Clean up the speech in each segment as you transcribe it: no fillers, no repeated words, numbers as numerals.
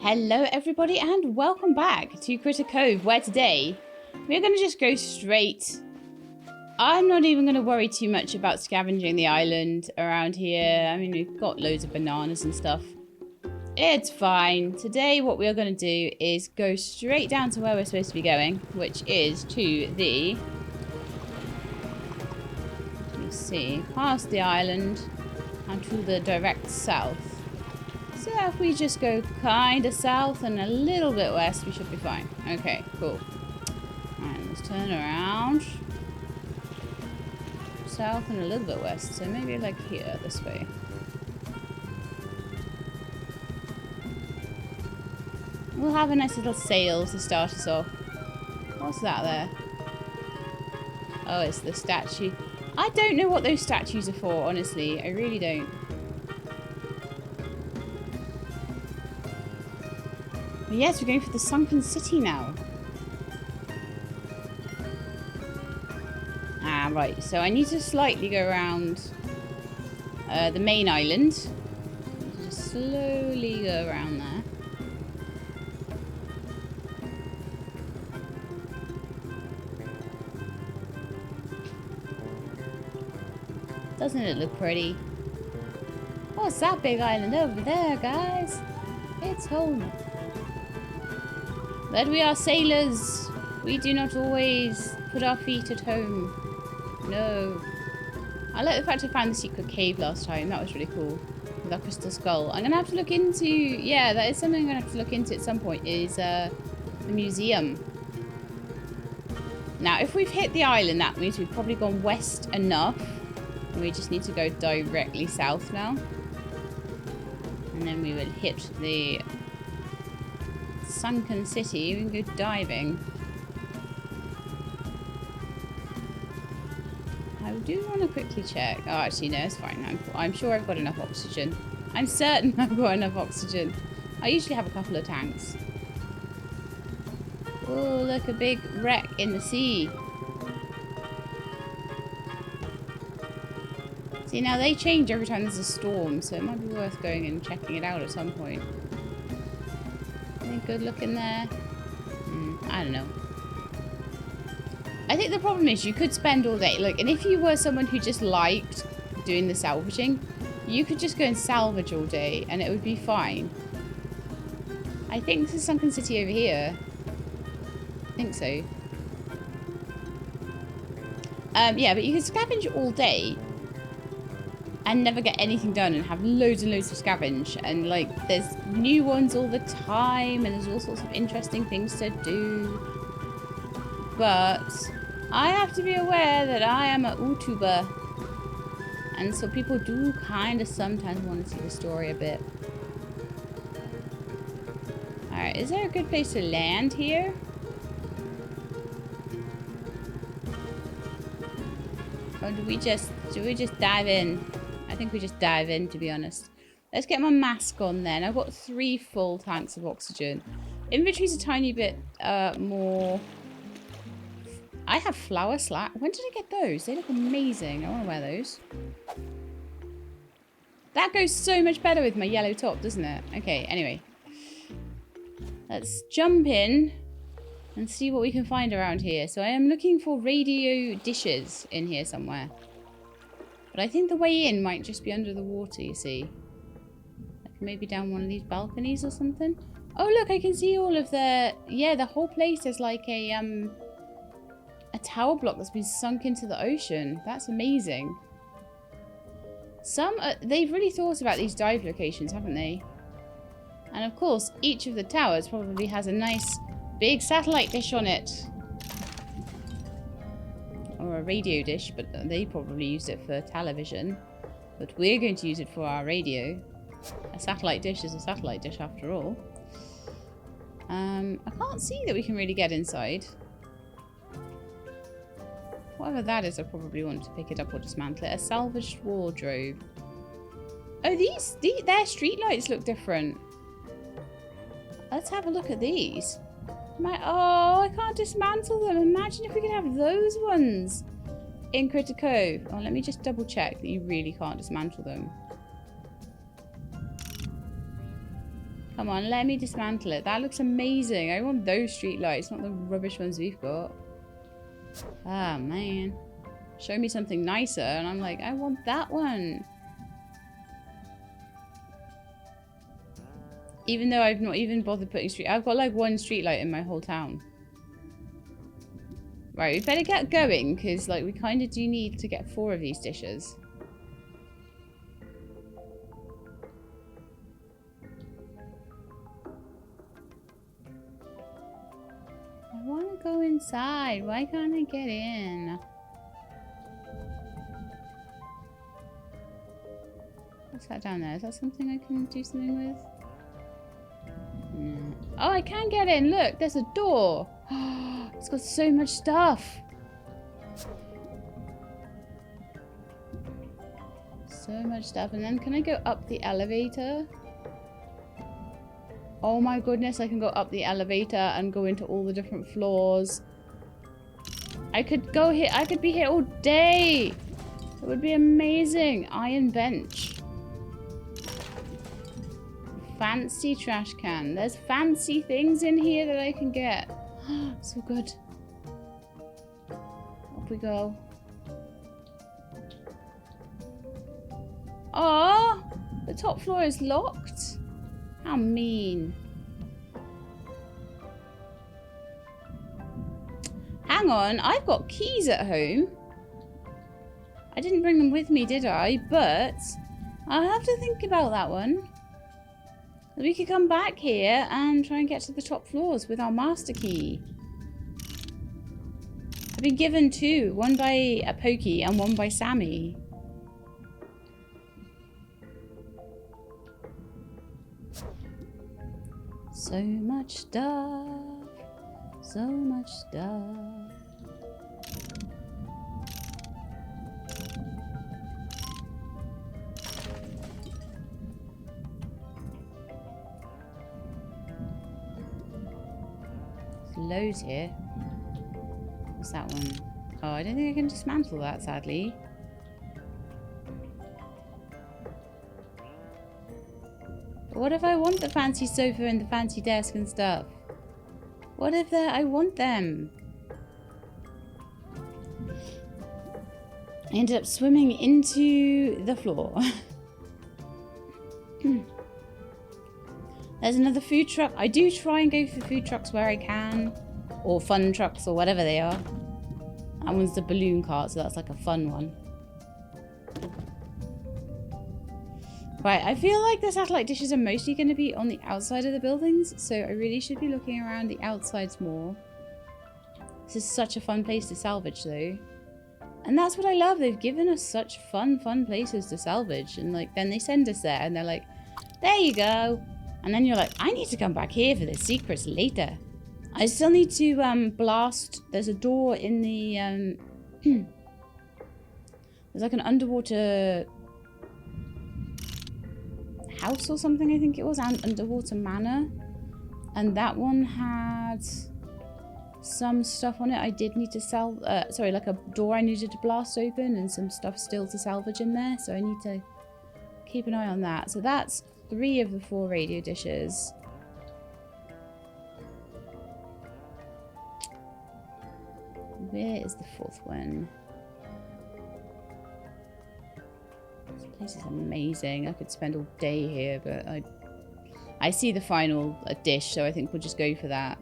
Hello everybody and welcome back to Critter Cove, where today we're going to just go straight. I'm not even going to worry too much about scavenging the island around here. I mean, we've got loads of bananas and stuff. It's fine. Today what we're going to do is go straight down to where we're supposed to be going, which is to the... let's see, past the island and to the direct south. So if we just go kind of south and a little bit west, we should be fine. Okay, cool. Alright, let's turn around. South and a little bit west. So maybe like here, this way. We'll have a nice little sail to start us off. What's that there? Oh, it's the statue. I don't know what those statues are for, honestly. I really don't. But yes, we're going for the Sunken City now. Ah, right. So I need to slightly go around the main island. Just slowly go around there. Doesn't it look pretty? What's that big island over there, guys? It's home. But we are sailors. We do not always put our feet at home. No. I like the fact I found the secret cave last time. That was really cool. With our crystal skull. I'm going to have to look into... yeah, that is something I'm going to have to look into at some point. Is the museum. Now, if we've hit the island, that means we've probably gone west enough. And we just need to go directly south now. And then we will hit the... Sunken City. We can go diving. I do want to quickly check. Oh, actually, no, it's fine. I'm sure I've got enough oxygen. I'm certain I've got enough oxygen. I usually have a couple of tanks. Oh, look, a big wreck in the sea. See, now they change every time there's a storm, so it might be worth going and checking it out at some point. Good look in there. I don't know. I think the problem is you could spend all day. Like, and if you were someone who just liked doing the salvaging, you could just go and salvage all day and it would be fine. I think this is Sunken City over here. I think so. Yeah, but you could scavenge all day and never get anything done and have loads and loads of scavenge, and like there's new ones all the time and there's all sorts of interesting things to do. But I have to be aware that I am a YouTuber, and so people do kind of sometimes want to see the story a bit. Alright, is there a good place to land here? Or do we just dive in? I think we just dive in, to be honest. Let's get my mask on then. I've got 3 full tanks of oxygen. Inventory's a tiny bit more... I have flower slack. When did I get those? They look amazing. I want to wear those. That goes so much better with my yellow top, doesn't it? Okay, anyway. Let's jump in and see what we can find around here. So I am looking for radio dishes in here somewhere. But I think the way in might just be under the water, you see. Like maybe down one of these balconies or something. Oh, look, I can see all of the... yeah, the whole place is like a tower block that's been sunk into the ocean. That's amazing. They've really thought about these dive locations, haven't they? And of course, each of the towers probably has a nice big satellite dish on it. Or a radio dish, but they probably used it for television. But we're going to use it for our radio. A satellite dish is a satellite dish after all. I can't see that we can really get inside. Whatever that is, I probably want to pick it up or dismantle it. A salvaged wardrobe. Oh, their street lights look different. Let's have a look at these. Oh, I can't dismantle them. Imagine if we could have those ones in Critter Cove. Oh, let me just double check that you really can't dismantle them. Come on, let me dismantle it. That looks amazing. I want those street lights, not the rubbish ones we've got. Ah, man. Show me something nicer, and I'm like, I want that one. Even though I've not even bothered putting street... I've got like one street light in my whole town. Right, we better get going, because like we kind of do need to get 4 of these dishes. I want to go inside. Why can't I get in? What's that down there? Is that something I can do something with? No. Oh, I can get in. Look, there's a door. It's got so much stuff. So much stuff. And then can I go up the elevator? Oh my goodness, I can go up the elevator and go into all the different floors. I could go here. I could be here all day. It would be amazing. Iron bench. Fancy trash can. There's fancy things in here that I can get. So good. Up we go. Oh, the top floor is locked. How mean. Hang on, I've got keys at home. I didn't bring them with me, did I? But I'll have to think about that one. We could come back here and try and get to the top floors with our master key. I've been given 2. One by a Pokey and one by Sammy. So much stuff. So much stuff. Loads here. What's that one? Oh, I don't think I can dismantle that, sadly. But what if I want the fancy sofa and the fancy desk and stuff? What if I want them? I ended up swimming into the floor. There's another food truck. I do try and go for food trucks where I can. Or fun trucks or whatever they are. That one's the balloon cart, so that's like a fun one. Right, I feel like the satellite dishes are mostly going to be on the outside of the buildings. So I really should be looking around the outsides more. This is such a fun place to salvage though. And that's what I love. They've given us such fun places to salvage. And like then they send us there and they're like, there you go. And then you're like, I need to come back here for the secrets later. I still need to blast. There's a door in the... there's like an underwater house or something, I think it was. Underwater manor. And that one had some stuff on it I did need to sorry, like a door I needed to blast open and some stuff still to salvage in there. So I need to keep an eye on that. So that's 3 of the 4 radio dishes. Where is the 4th one? This place is amazing. I could spend all day here, but I see the final dish, so I think we'll just go for that.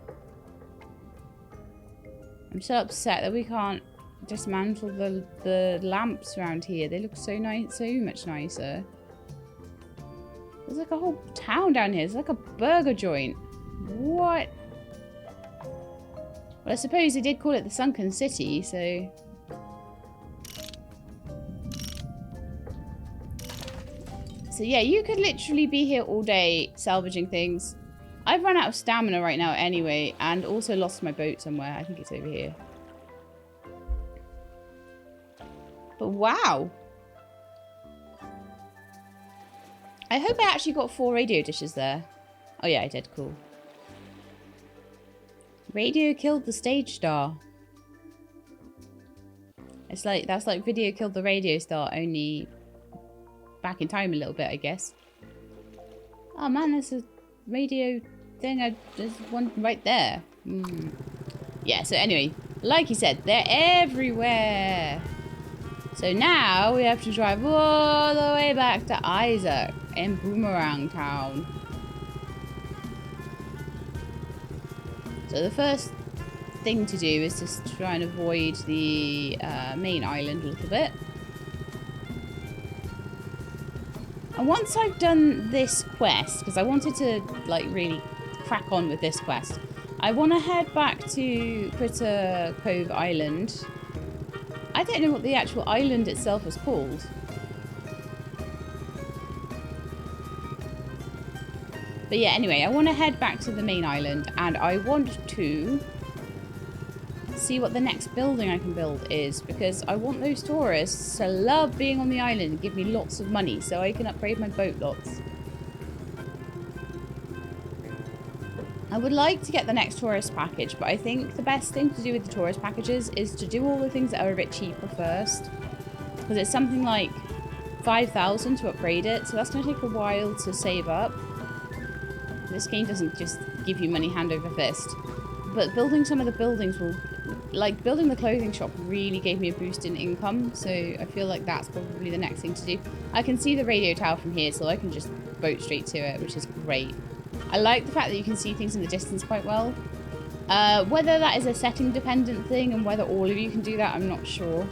I'm so upset that we can't dismantle the lamps around here. They look so nice, so much nicer. There's like a whole town down here. It's like a burger joint. What? Well, I suppose they did call it the Sunken City, so... So yeah, you could literally be here all day salvaging things. I've run out of stamina right now anyway, and also lost my boat somewhere. I think it's over here. But wow! I hope I actually got 4 radio dishes there. Oh yeah, I did. Cool. Radio killed the stage star. It's like, that's like video killed the radio star, only back in time a little bit, I guess. Oh man, there's a radio thing? There's one right there. Yeah, so anyway, like you said, they're everywhere. So now we have to drive all the way back to Isaac in Boomerang Town. So the first thing to do is just try and avoid the main island a little bit. And once I've done this quest, because I wanted to like really crack on with this quest, I want to head back to Critter Cove Island. I don't know what the actual island itself is called. But yeah, anyway, I want to head back to the main island and I want to see what the next building I can build is, because I want those tourists to love being on the island and give me lots of money so I can upgrade my boat lots. I would like to get the next tourist package, but I think the best thing to do with the tourist packages is to do all the things that are a bit cheaper first, because it's something like 5,000 to upgrade it, so that's going to take a while to save up. This game doesn't just give you money hand over fist, but building some of the buildings will, like building the clothing shop really gave me a boost in income, so I feel like that's probably the next thing to do. I can see the radio tower from here, so I can just boat straight to it, which is great. I like the fact that you can see things in the distance quite well. Whether that is a setting dependent thing and whether all of you can do that, I'm not sure.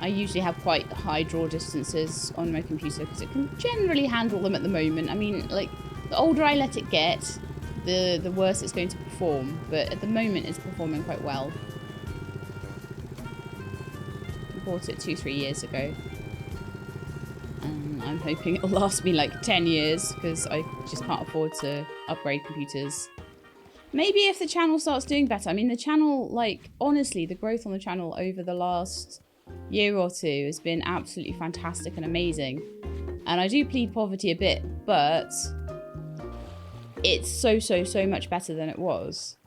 I usually have quite high draw distances on my computer because it can generally handle them at the moment. I mean, like, the older I let it get, the worse it's going to perform. But at the moment, it's performing quite well. I bought it 2-3 years ago. And I'm hoping it'll last me like 10 years because I just can't afford to upgrade computers. Maybe if the channel starts doing better. I mean, the channel, like, honestly, the growth on the channel over the last year or two has been absolutely fantastic and amazing. And I do plead poverty a bit, but it's so much better than it was.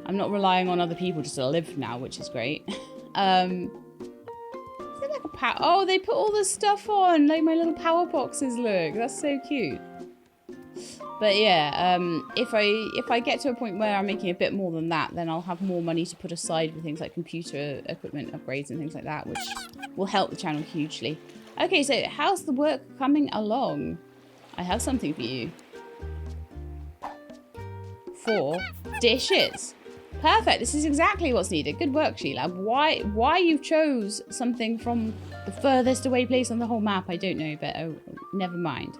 I'm not relying on other people just to live now, which is great. Is it like a power? Oh, they put all the stuff on, like my little power boxes. Look, that's so cute. But yeah, if I get to a point where I'm making a bit more than that, then I'll have more money to put aside for things like computer equipment upgrades and things like that, which will help the channel hugely. Okay, so how's the work coming along? I have something for you. 4 dishes. Perfect. This is exactly what's needed. Good work, Sheila. Why you chose something from the furthest away place on the whole map, I don't know, but oh, never mind.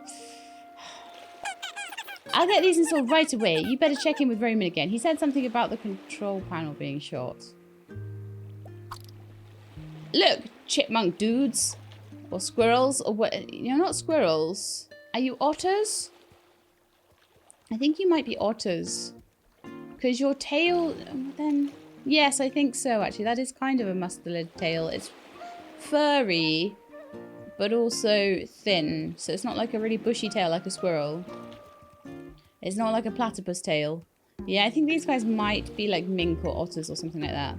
I'll get these installed right away. You better check in with Roman again. He said something about the control panel being short. Look, chipmunk dudes. Or squirrels. Or what? You're not squirrels. Are you otters? I think you might be otters. Because your tail... Then... Yes, I think so, actually. That is kind of a muscular tail. It's furry, but also thin. So it's not like a really bushy tail like a squirrel. It's not like a platypus tail. Yeah, I think these guys might be like mink or otters or something like that.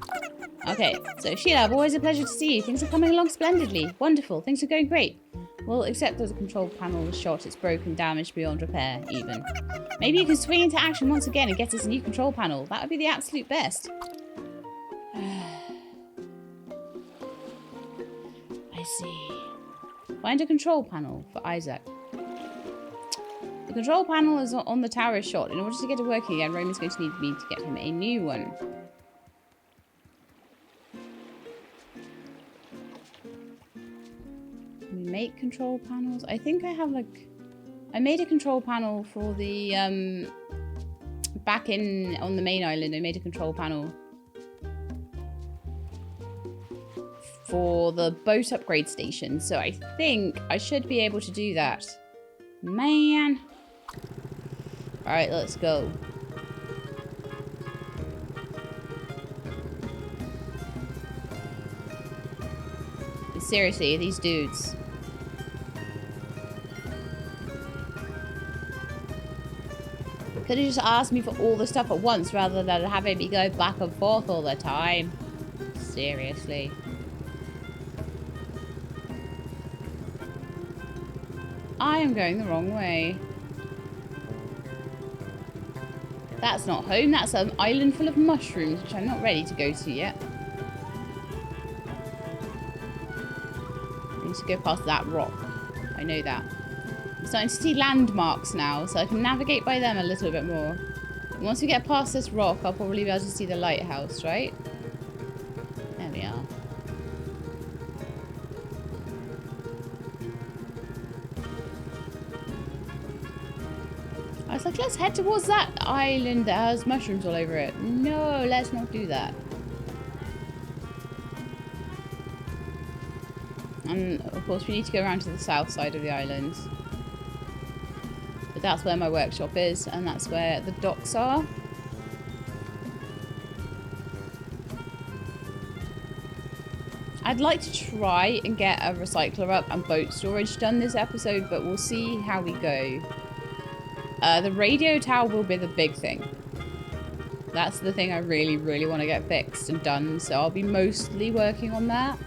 Okay, so Sheila, always a pleasure to see you. Things are coming along splendidly. Wonderful. Things are going great. Well, except that the control panel was shot. It's broken, damaged beyond repair, even. Maybe you can swing into action once again and get us a new control panel. That would be the absolute best. I see. Find a control panel for Isaac. The control panel is on the tower is shot. In order to get it working again, Roman's going to need me to get him a new one. Can we make control panels? I think I have like... I made a control panel for the... back on the main island, I made a control panel for the boat upgrade station. So I think I should be able to do that. Man. Alright, let's go. But seriously, these dudes. Could have just asked me for all the stuff at once rather than having me go back and forth all the time. Seriously. I am going the wrong way. That's not home. That's an island full of mushrooms, which I'm not ready to go to yet. I need to go past that rock. I know that. I'm starting to see landmarks now, so I can navigate by them a little bit more. And once we get past this rock, I'll probably be able to see the lighthouse, right? There we are. I was like, let's head towards that island that has mushrooms all over it. No, let's not do that. And of course we need to go around to the south side of the island. But that's where my workshop is, and that's where the docks are. I'd like to try and get a recycler up and boat storage done this episode, but we'll see how we go. The radio tower will be the big thing. That's the thing I really, really want to get fixed and done, so I'll be mostly working on that.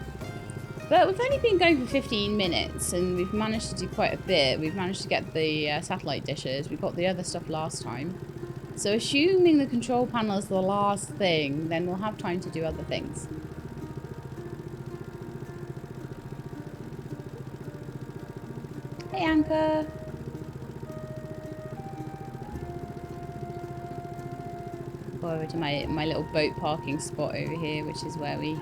But we've only been going for 15 minutes, and we've managed to do quite a bit. We've managed to get the satellite dishes. We got the other stuff last time. So assuming the control panel is the last thing, then we'll have time to do other things. Hey, Anchor. Go over to my little boat parking spot over here, which is where we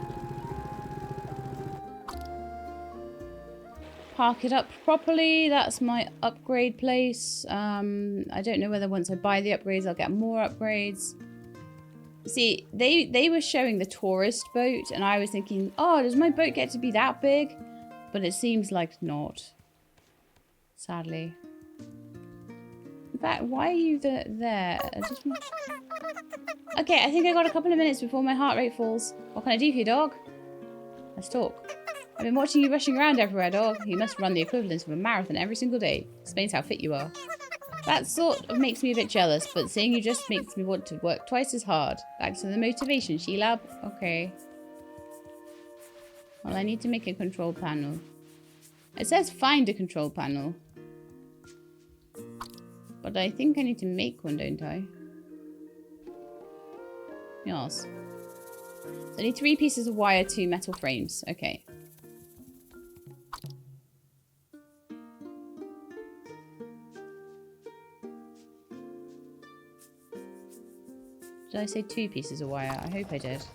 park it up properly. That's my upgrade place. I don't know whether once I buy the upgrades, I'll get more upgrades. See, they were showing the tourist boat, and I was thinking, oh, does my boat get to be that big? But it seems like not. Sadly. In fact, why are you there? Okay, I think I got a couple of minutes before my heart rate falls. What can I do for you, dog? Let's talk. I've been watching you rushing around everywhere, dog. You must run the equivalent of a marathon every single day. Explains how fit you are. That sort of makes me a bit jealous, but seeing you just makes me want to work twice as hard. Back to the motivation, Sheila. Okay. Well, I need to make a control panel. It says find a control panel. But I think I need to make one, don't I? Yes. So I need 3 pieces of wire, 2 metal frames. Okay. Did I say 2 pieces of wire? I hope I did.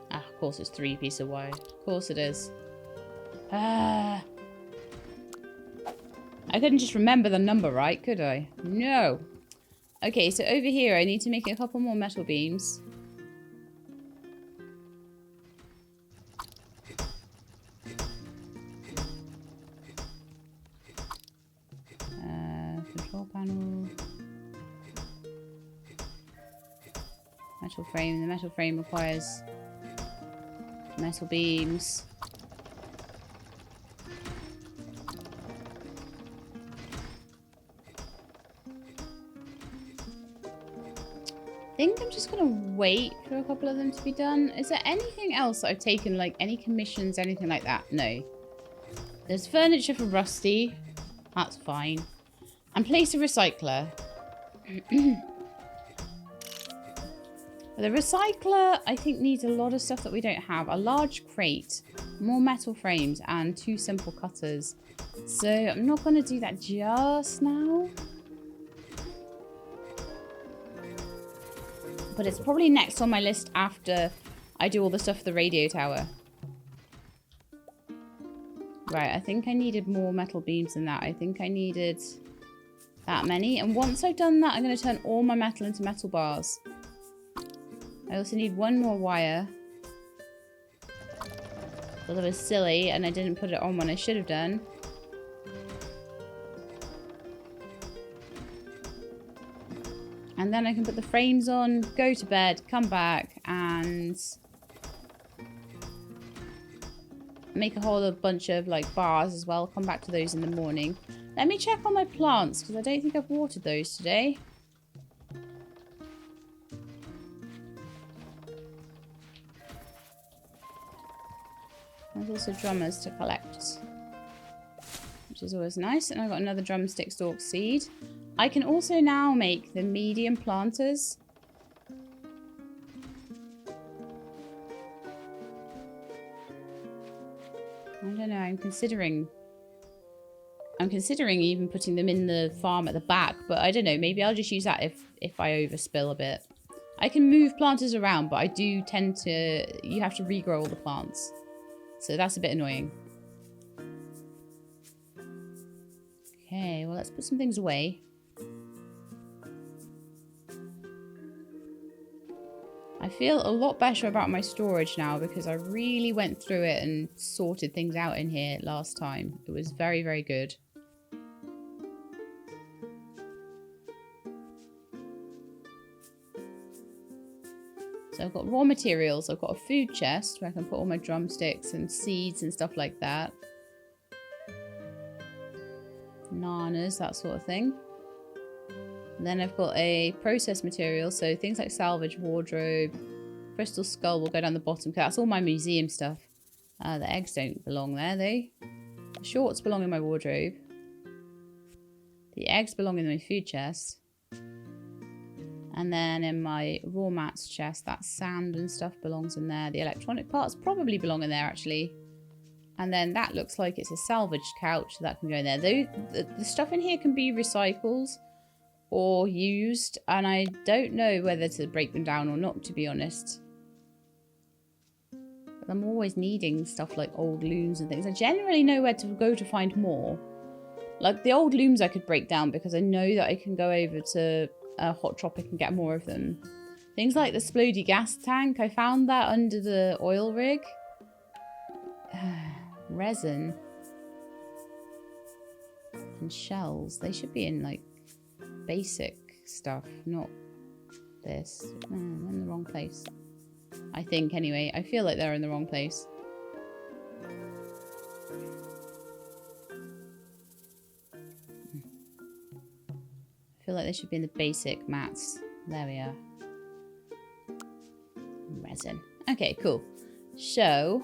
Ah, of course it's 3 pieces of wire. Of course it is. Ah. I couldn't just remember the number, right? Could I? No. Okay, so over here I need to make a couple more metal beams. Control panel. Metal frame. The metal frame requires metal beams. I think I'm just gonna wait for a couple of them to be done. Is there anything else that I've taken, like any commissions, anything like that? No. There's furniture for Rusty. That's fine. And place a recycler. The recycler, I think, needs a lot of stuff that we don't have. A large crate, more metal frames, and 2 simple cutters. So I'm not going to do that just now. But it's probably next on my list after I do all the stuff for the radio tower. Right, I think I needed more metal beams than that. I think I needed that many. And once I've done that, I'm going to turn all my metal into metal bars. I also need 1 more wire. Well, that was silly, and I didn't put it on when I should have done. And then I can put the frames on, go to bed, come back, and make a whole bunch of like bars as well. Come back to those in the morning. Let me check on my plants, because I don't think I've watered those today. There's also drummers to collect, which is always nice. And I've got another drumstick stalk seed. I can also now make the medium planters. I don't know, I'm considering even putting them in the farm at the back, but I don't know, maybe I'll just use that if I overspill a bit. I can move planters around, but I do tend to, you have to regrow all the plants. So that's a bit annoying. Okay, well, let's put some things away. I feel a lot better about my storage now because I really went through it and sorted things out in here last time. It was very, very good. So I've got raw materials. I've got a food chest where I can put all my drumsticks and seeds and stuff like that. Bananas, that sort of thing. And then I've got a processed material, so things like salvage, wardrobe, crystal skull will go down the bottom, because that's all my museum stuff. The eggs don't belong there, though. The shorts belong in my wardrobe. The eggs belong in my food chest. And then in my raw mats chest, that sand and stuff belongs in there. The electronic parts probably belong in there, actually. And then that looks like it's a salvaged couch, so that can go in there. Though the stuff in here can be recycled or used, and I don't know whether to break them down or not, to be honest. But I'm always needing stuff like old looms and things. I generally know where to go to find more. Like the old looms I could break down because I know that I can go over to Hot Tropic and get more of them. Things like the splody gas tank, I found that under the oil rig. Resin. And shells. They should be in like basic stuff, not this. I'm in the wrong place. I think, anyway. I feel like they're in the wrong place. I feel like they should be in the basic mats. There we are. Resin. Okay, cool. So,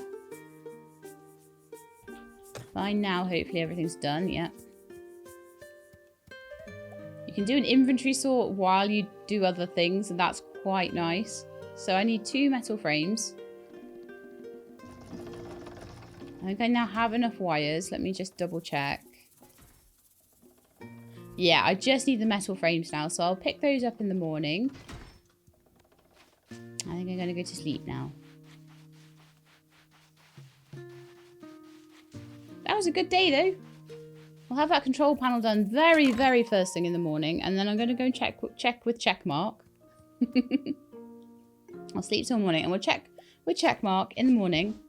fine now, hopefully everything's done. Yeah. You can do an inventory sort while you do other things, and that's quite nice. So I need 2 metal frames. I think I now have enough wires. Let me just double check. Yeah, I just need the metal frames now, so I'll pick those up in the morning. I think I'm going to go to sleep now. That was a good day, though. We'll have that control panel done very, very first thing in the morning, and then I'm going to go and check with Checkmark. I'll sleep till morning, and we'll check with Checkmark in the morning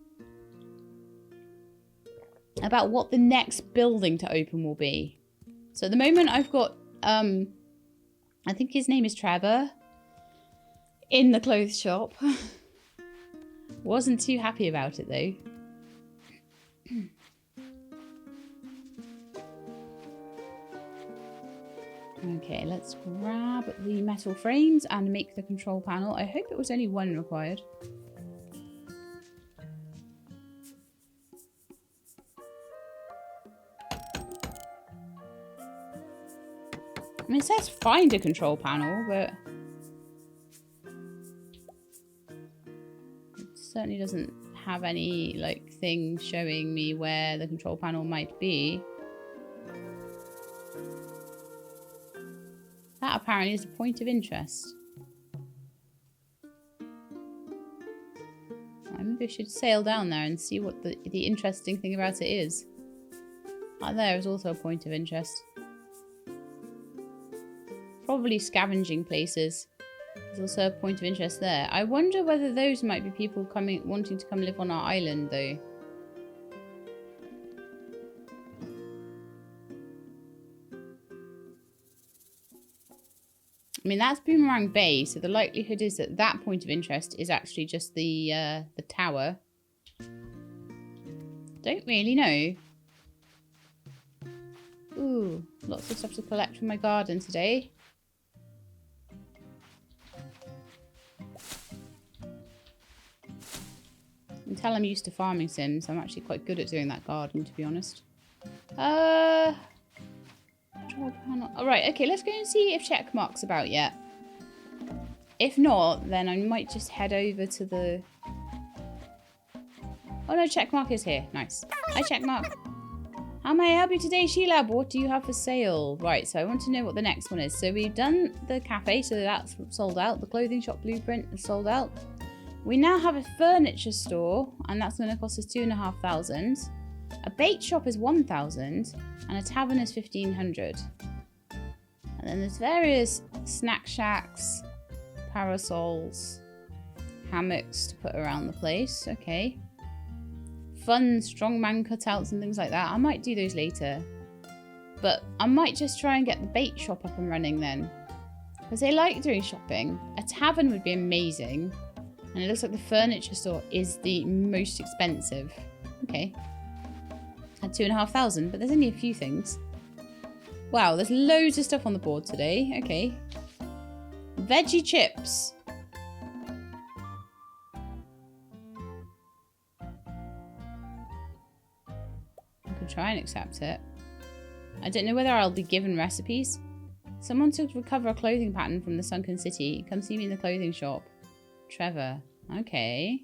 about what the next building to open will be. So at the moment I've got, I think his name is Trevor, in the clothes shop. Wasn't too happy about it though. Okay, let's grab the metal frames and make the control panel. I hope it was only 1 required. I mean, it says find a control panel, but it certainly doesn't have any, like, thing showing me where the control panel might be. That apparently is a point of interest. Maybe I should sail down there and see what the interesting thing about it is. That there is also a point of interest. Probably scavenging places. There's also a point of interest there. I wonder whether those might be people wanting to come live on our island, though. I mean, that's Boomerang Bay, so the likelihood is that that point of interest is actually just the tower. Don't really know. Ooh, lots of stuff to collect from my garden today. tell I'm used to farming sims. I'm actually quite good at doing that garden, to be honest. Control panel. Alright, okay, let's go and see if checkmark's about yet. If not, then I might just head over to the... Oh no, checkmark is here. Nice. Hi, checkmark. How may I help you today, Sheila? What do you have for sale? Right, so I want to know what the next one is. So we've done the cafe, so that's sold out. The clothing shop blueprint is sold out. We now have a furniture store, and that's going to cost us 2,500. A bait shop is 1,000, and a tavern is 1,500. And then there's various snack shacks, parasols, hammocks to put around the place. Okay. Fun strongman cutouts and things like that. I might do those later. But I might just try and get the bait shop up and running then. Because they like doing shopping. A tavern would be amazing. And it looks like the furniture store is the most expensive. Okay. At 2,500, but there's only a few things. Wow, there's loads of stuff on the board today. Okay. Veggie chips. I could try and accept it. I don't know whether I'll be given recipes. Someone to recover a clothing pattern from the Sunken City. Come see me in the clothing shop. Trevor. Okay.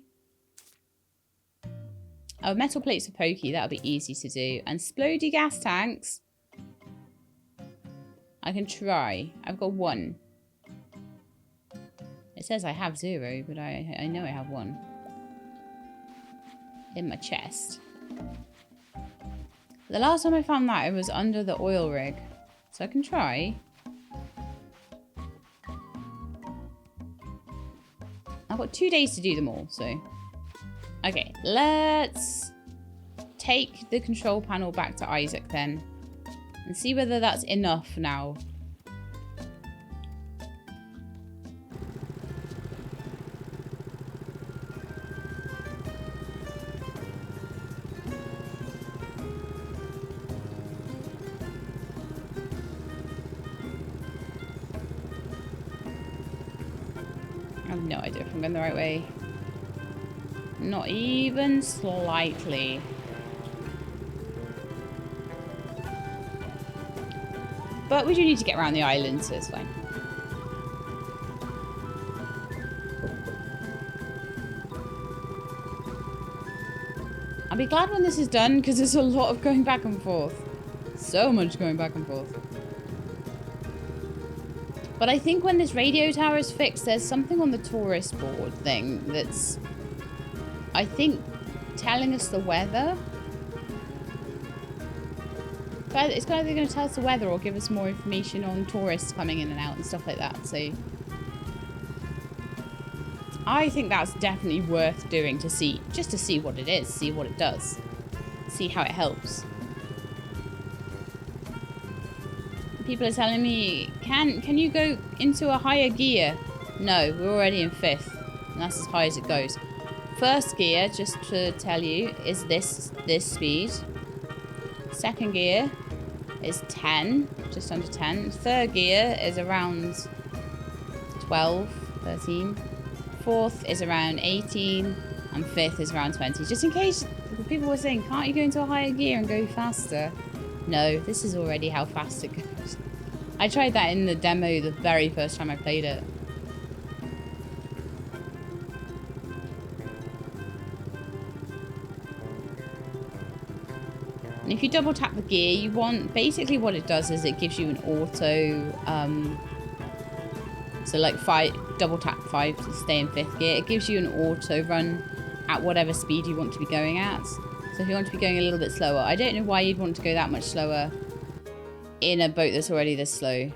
Oh, metal plates for pokey. That'll be easy to do. And splody gas tanks. I can try. I've got 1. It says I have 0, but I know I have 1. In my chest. The last time I found that, it was under the oil rig. So I can try. I've got 2 days to do them all, so... Okay, let's take the control panel back to Isaac then. And see whether that's enough now. I have no idea if I'm going the right way. Not even slightly. But we do need to get around the island, so it's fine. I'll be glad when this is done, because there's a lot of going back and forth. So much going back and forth. But I think when this radio tower is fixed, there's something on the tourist board thing that's... I think telling us the weather. But it's either going to tell us the weather or give us more information on tourists coming in and out and stuff like that. So I think that's definitely worth doing to see, just to see what it is, see what it does, see how it helps. People are telling me, can you go into a higher gear? No, we're already in 5th, and that's as high as it goes. First gear, just to tell you, is this speed. Second gear is 10, just under 10. Third gear is around 12, 13. Fourth is around 18, and 5th is around 20. Just in case people were saying, can't you go into a higher gear and go faster? No, this is already how fast it goes. I tried that in the demo the very first time I played it. And if you double tap the gear you want, basically what it does is it gives you an auto, so like double tap 5 to stay in 5th gear. It gives you an auto run at whatever speed you want to be going at. So if you want to be going a little bit slower, I don't know why you'd want to go that much slower in a boat that's already this slow.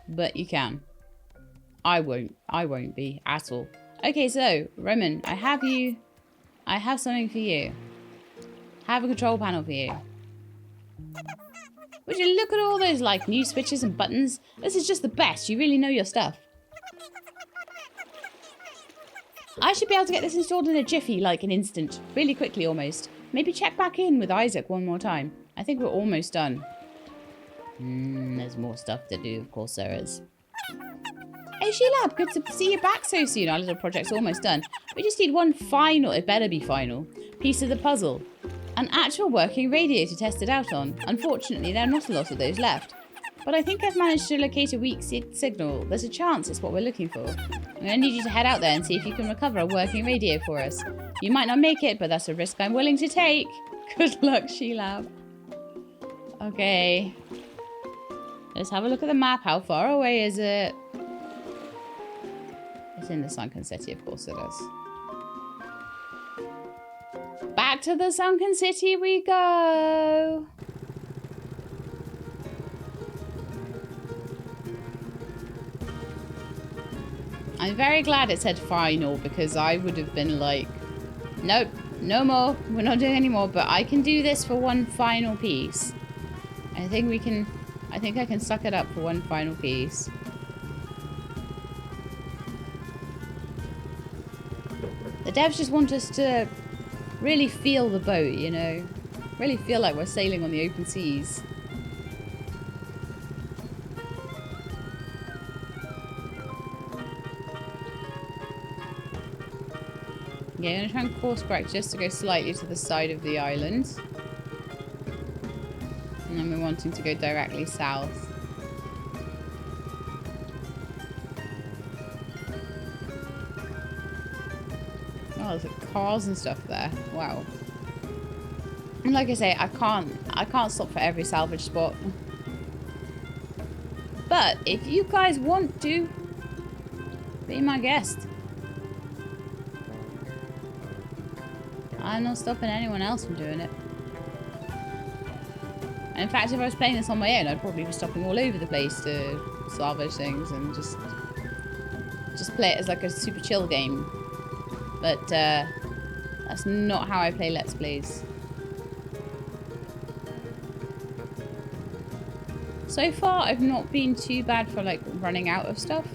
But you can. I won't be at all. Okay, so Roman, I have something for you. I have a control panel for you. Would you look at all those like new switches and buttons? This is just the best. You really know your stuff. I should be able to get this installed in a jiffy, like an instant. Really quickly almost. Maybe check back in with Isaac one more time. I think we're almost done. There's more stuff to do, of course there is. Hey Hey Sheila, good to see you back so soon. Our little project's almost done. We just need one final, it better be final, piece of the puzzle. An actual working radio to test it out on. Unfortunately, there are not a lot of those left. But I think I've managed to locate a weak signal. There's a chance it's what we're looking for. I'm going to need you to head out there and see if you can recover a working radio for us. You might not make it, but that's a risk I'm willing to take. Good luck, Sheila. Okay. Let's have a look at the map. How far away is it? It's in the Sunken City, of course it is. Back to the Sunken City we go. I'm very glad it said final because I would have been like, nope, no more. We're not doing any more, but I can do this for one final piece. I think I can suck it up for one final piece. The devs just want us to really feel the boat, you know? Really feel like we're sailing on the open seas. Yeah, I'm going to try and course correct just to go slightly to the side of the island. And then we're wanting to go directly south. Oh, there's cars and stuff there. Wow. And like I say, I can't stop for every salvage spot. But if you guys want to, be my guest. I'm not stopping anyone else from doing it. And in fact, if I was playing this on my own, I'd probably be stopping all over the place to salvage things and just play it as like a super chill game. But that's not how I play Let's Plays. So far, I've not been too bad for like running out of stuff.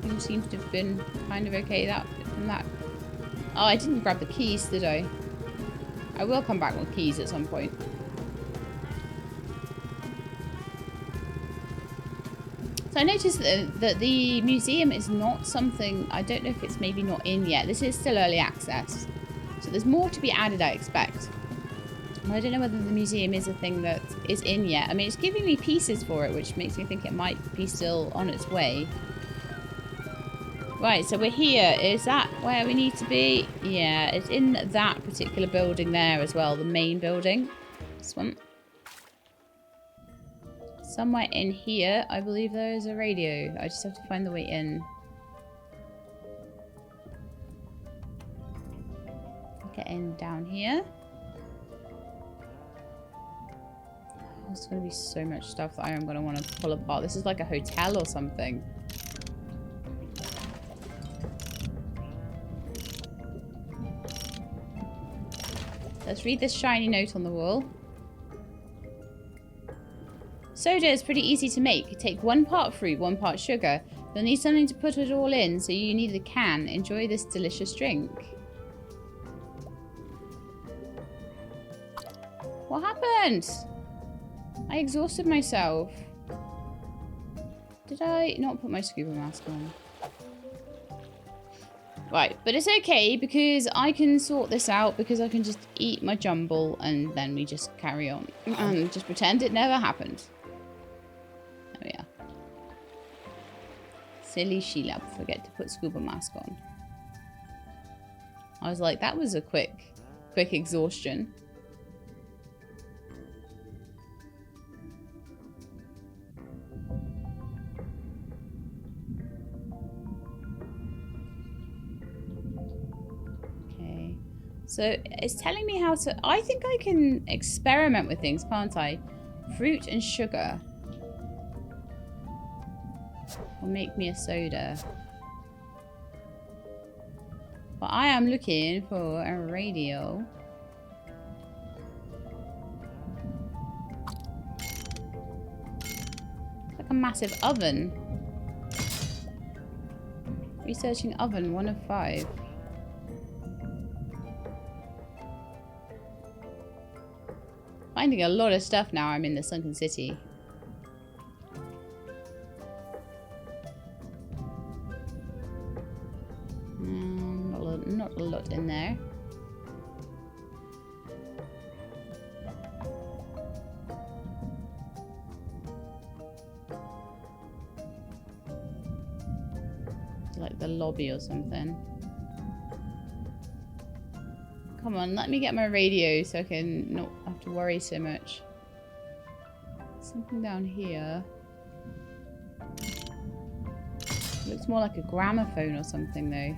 It seems to have been kind of okay from that. Oh, I didn't grab the keys, did I? I will come back with keys at some point. So I noticed that the museum is not something... I don't know if it's maybe not in yet. This is still early access. So there's more to be added, I expect. I don't know whether the museum is a thing that is in yet. I mean, it's giving me pieces for it, which makes me think it might be still on its way. Right, so we're here. Is that where we need to be? Yeah, it's in that particular building there as well. The main building. This one. Somewhere in here, I believe there is a radio. I just have to find the way in. Get in down here. Oh, there's going to be so much stuff that I am going to want to pull apart. This is like a hotel or something. Let's read this shiny note on the wall. Soda is pretty easy to make. Take 1 part fruit, 1 part sugar. You'll need something to put it all in, so you need a can. Enjoy this delicious drink. What happened? I exhausted myself. Did I not put my scuba mask on? Right, but it's okay because I can sort this out because I can just eat my jumble and then we just carry on and just pretend it never happened. There we are. Silly Sheila, forget to put scuba mask on. I was like, that was a quick exhaustion. So it's telling me how to... I think I can experiment with things, can't I? Fruit and sugar. Will make me a soda. But I am looking for a radio. It's like a massive oven. Researching oven, 1 of 5. Finding a lot of stuff now I'm in the Sunken City. little lot in there. Like the lobby or something. Come on, let me get my radio so I can not have to worry so much. Something down here. Looks more like a gramophone or something though.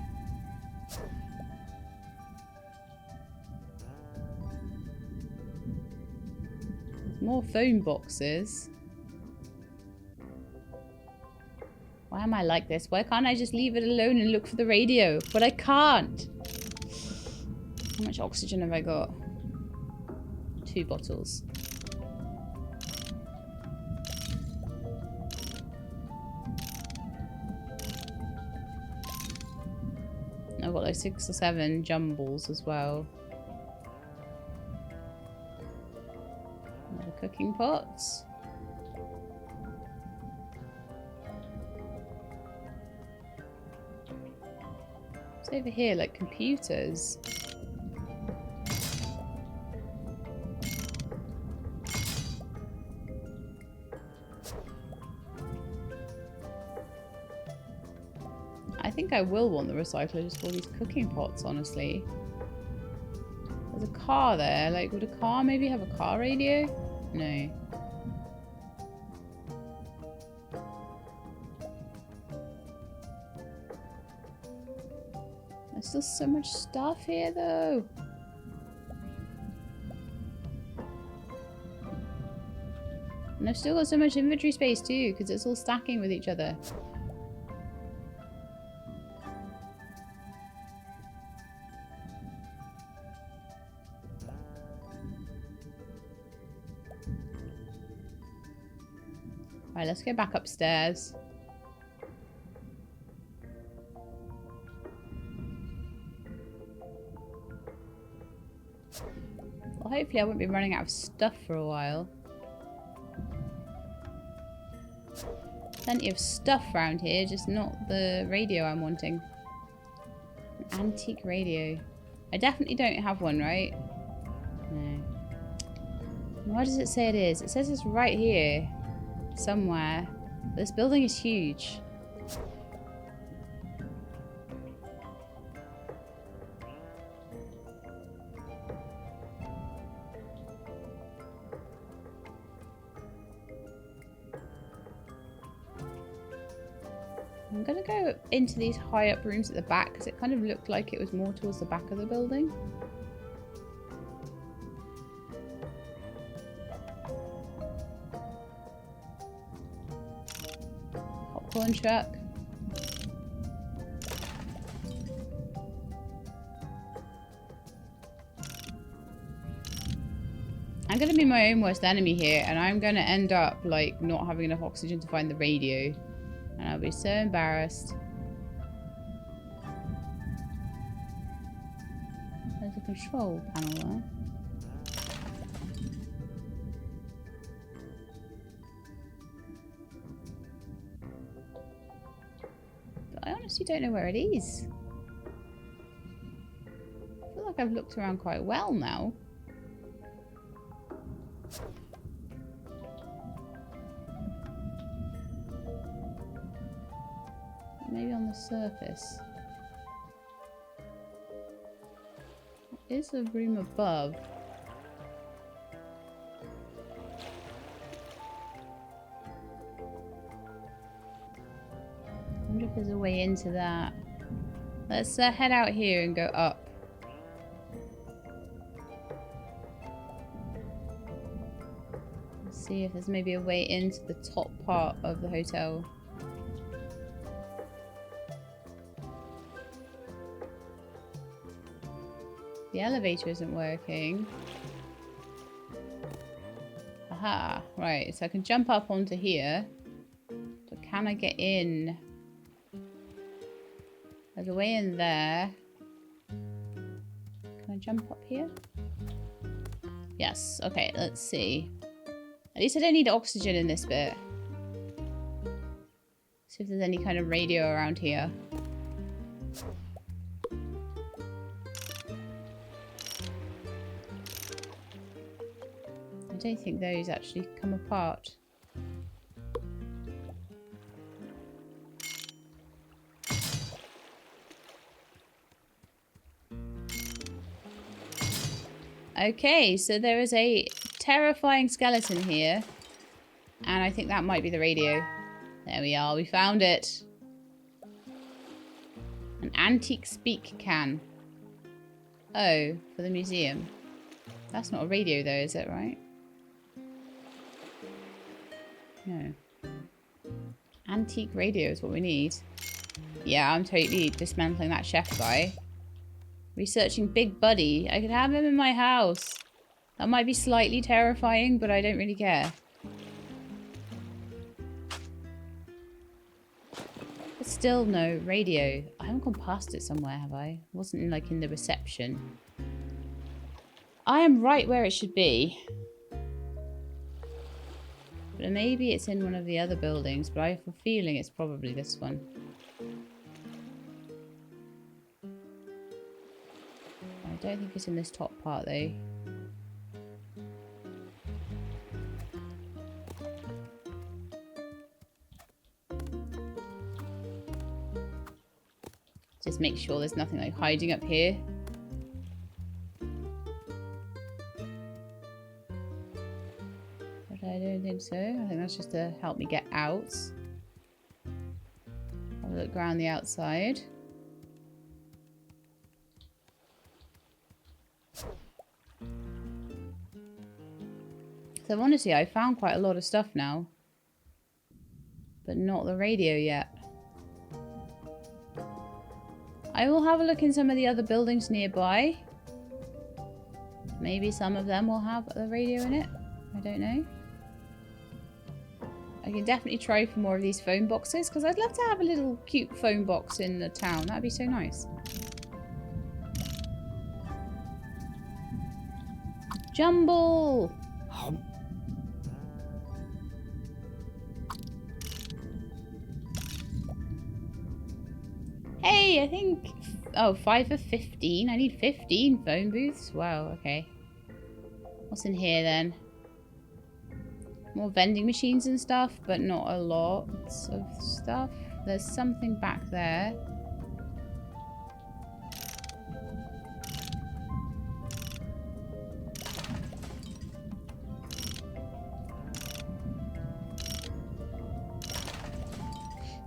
More phone boxes. Why am I like this? Why can't I just leave it alone and look for the radio? But I can't. How much oxygen have I got? 2 bottles. I've got like 6 or 7 jumbles as well. Another cooking pots. It's over here, like computers. I think I will want the recycler just for these cooking pots, honestly. There's a car there. Like, would a car maybe have a car radio? No. There's still so much stuff here, though. And I've still got so much inventory space, too, because it's all stacking with each other. Alright, let's go back upstairs. Well, hopefully I won't be running out of stuff for a while. Plenty of stuff around here, just not the radio I'm wanting. An antique radio. I definitely don't have one, right? No. Why does it say it is? It says it's right here. Somewhere. This building is huge. I'm gonna go into these high up rooms at the back because it kind of looked like it was more towards the back of the building. Popcorn truck. I'm gonna be my own worst enemy here, and I'm gonna end up like not having enough oxygen to find the radio. And I'll be so embarrassed. There's a control panel there. But I honestly don't know where it is. I feel like I've looked around quite well now. Maybe on the surface. There is a room above. I wonder if there's a way into that. Let's head out here and go up. Let's see if there's maybe a way into the top part of the hotel. The elevator isn't working. Aha, right, so I can jump up onto here. But can I get in? There's a way in there. Can I jump up here? Yes, okay, let's see. At least I don't need oxygen in this bit. See if there's any kind of radio around here. don't think those actually come apart. Okay, so there is a terrifying skeleton here. And I think that might be the radio. There we are, we found it. An antique speak can. Oh, for the museum. That's not a radio though, is it, right? No. Antique radio is what we need. Yeah, I'm totally dismantling that chef guy. Researching Big Buddy. I could have him in my house. That might be slightly terrifying, but I don't really care. But still no radio. I haven't gone past it somewhere, have I? It wasn't like in the reception. I am right where it should be. But maybe it's in one of the other buildings, but I have a feeling it's probably this one. I don't think it's in this top part though. Just make sure there's nothing like hiding up here. But I don't think so. I think that's just to help me get out. Have a look around the outside. So honestly, I found quite a lot of stuff now. But not the radio yet. I will have a look in some of the other buildings nearby. Maybe some of them will have the radio in it. I don't know. I can definitely try for more of these phone boxes because I'd love to have a little cute phone box in the town. That'd be so nice. Jumble! Hey, I think... Oh, 5 of 15. I need 15 phone booths. Wow, okay. What's in here then? More vending machines and stuff, but not a lot of stuff. There's something back there.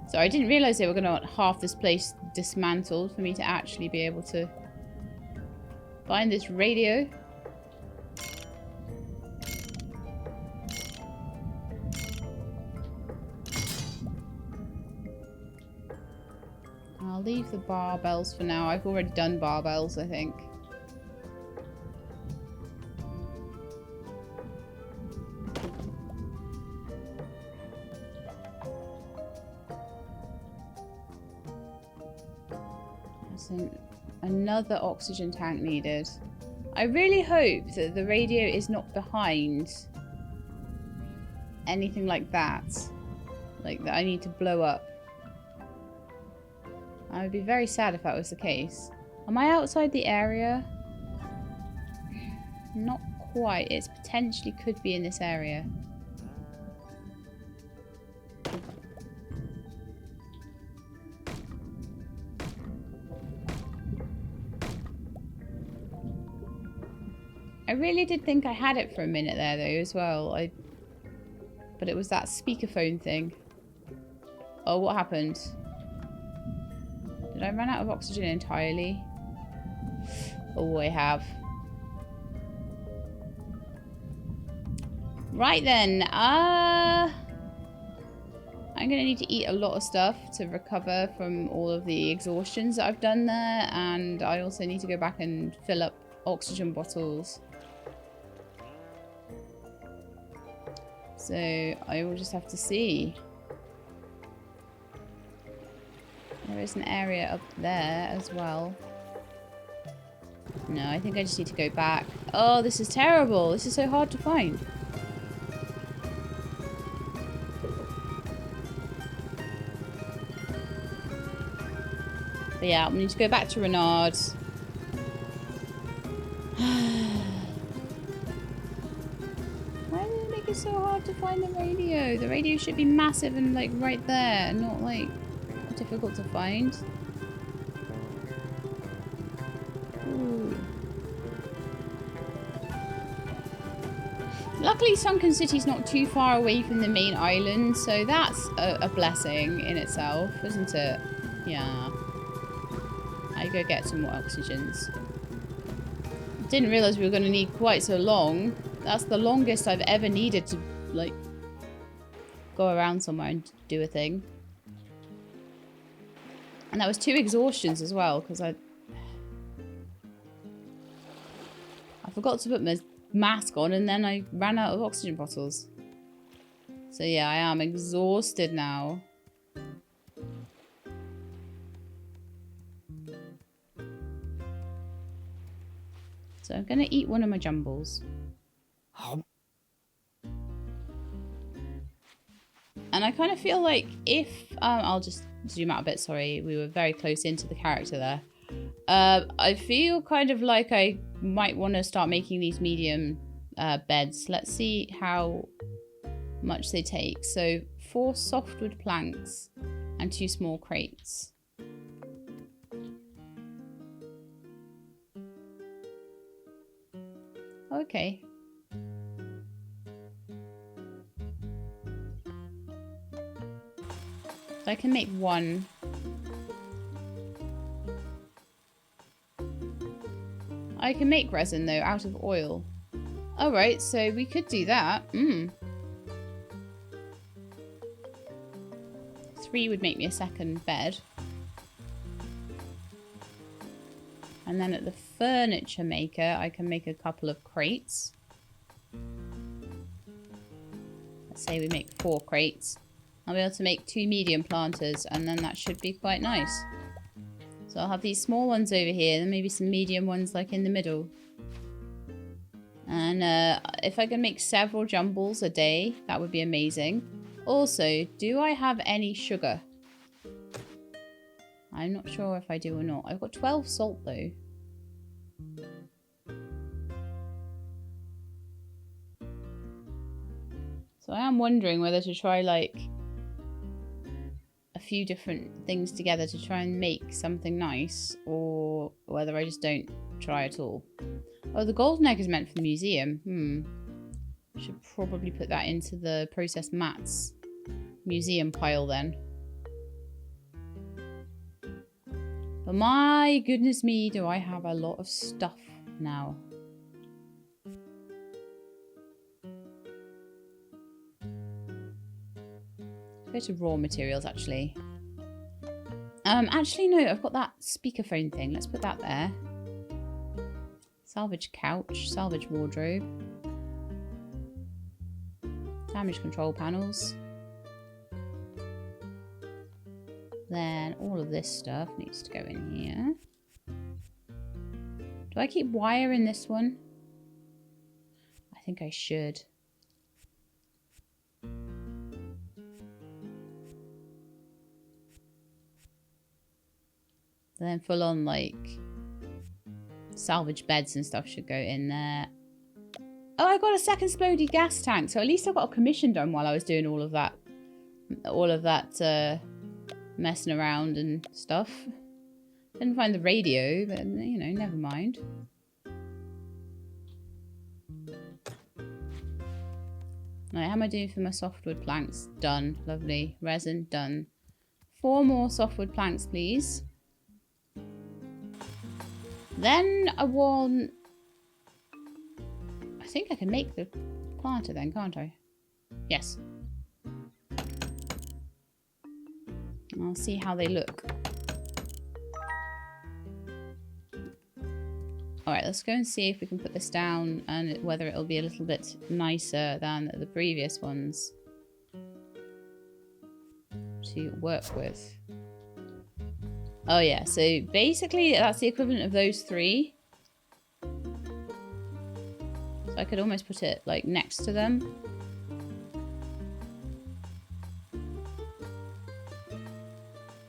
So I didn't realise they were going to want half this place dismantled for me to actually be able to find this radio. I'll leave the barbells for now. I've already done barbells, I think. Another oxygen tank needed. I really hope that the radio is not behind anything like that. Like that I need to blow up. I would be very sad if that was the case. Am I outside the area? Not quite. It potentially could be in this area. I really did think I had it for a minute there, though, as well. But it was that speakerphone thing. Oh, what happened? Did I run out of oxygen entirely? Oh, I have. Right then. I'm going to need to eat a lot of stuff to recover from all of the exhaustions that I've done there. And I also need to go back and fill up oxygen bottles. So I will just have to see. There is an area up there as well. No, I think I just need to go back. Oh, this is terrible. This is so hard to find. But yeah, we need to go back to Renard's. make it so hard to find the radio? The radio should be massive and like right there, not like difficult to find. Ooh. Luckily, Sunken City's not too far away from the main island, so that's a blessing in itself, isn't it? Yeah. I go get some more oxygens. Didn't realise we were going to need quite so long. That's the longest I've ever needed to, like, go around somewhere and do a thing. And that was 2 exhaustions as well, because I forgot to put my mask on and then I ran out of oxygen bottles. So yeah, I am exhausted now. So I'm gonna eat one of my jumbles. And I kind of feel like if I'll just zoom out a bit, sorry, we were very close into the character there. I feel kind of like I might want to start making these medium beds. Let's see how much they take. So 4 softwood planks and 2 small crates. Okay. So I can make 1. I can make resin though out of oil. Alright, so we could do that. 3 would make me a second bed. And then at the furniture maker, I can make a couple of crates. Let's say we make 4 crates. I'll be able to make 2 medium planters, and then that should be quite nice. So I'll have these small ones over here, and maybe some medium ones like in the middle. And if I can make several jumbles a day, that would be amazing. Also, do I have any sugar? I'm not sure if I do or not. I've got 12 salt though. So I am wondering whether to try like a few different things together to try and make something nice, or whether I just don't try at all. Oh, the golden egg is meant for the museum. Should probably put that into the processed mats museum pile then. But my goodness me, do I have a lot of stuff now. Go to raw materials actually. Actually no, I've got that speakerphone thing. Let's put that there. Salvage couch, salvage wardrobe. Damage control panels. Then all of this stuff needs to go in here. Do I keep wire in this one? I think I should. Then full on like salvage beds and stuff should go in there. Oh, I got a second splody gas tank, so at least I got a commission done while I was doing all of that messing around and stuff. Didn't find the radio, but you know, never mind. Right, how am I doing for my softwood planks? Done. Lovely. Resin, done. 4 more softwood planks, please. Then I want... I think I can make the planter then, can't I? Yes. I'll see how they look. Alright, let's go and see if we can put this down and whether it'll be a little bit nicer than the previous ones to work with. Oh yeah, so basically that's the equivalent of those 3. So I could almost put it like next to them.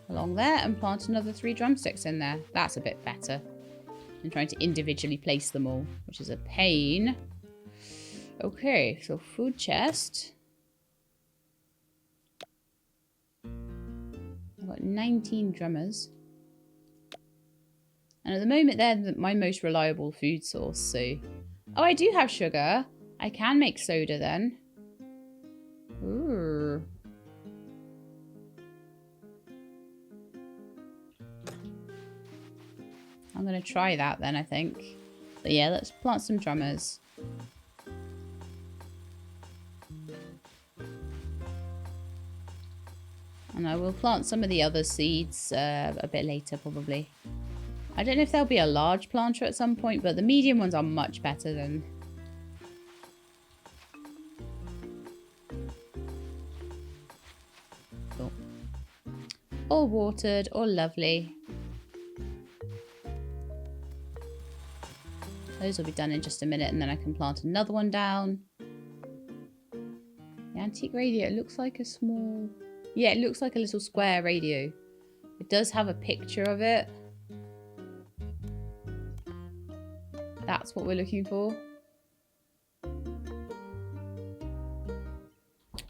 Along there and plant another 3 drumsticks in there. That's a bit better than trying to individually place them all, which is a pain. Okay, so food chest. I've got 19 drummers. And at the moment, they're my most reliable food source, so... Oh, I do have sugar. I can make soda then. Ooh. I'm going to try that then, I think. But yeah, let's plant some drummers. And I will plant some of the other seeds a bit later, probably. I don't know if there'll be a large planter at some point, but the medium ones are much better than... Cool. All watered, all lovely. Those will be done in just a minute, and then I can plant another one down. The antique radio, it looks like a small... Yeah, it looks like a little square radio. It does have a picture of it. That's what we're looking for.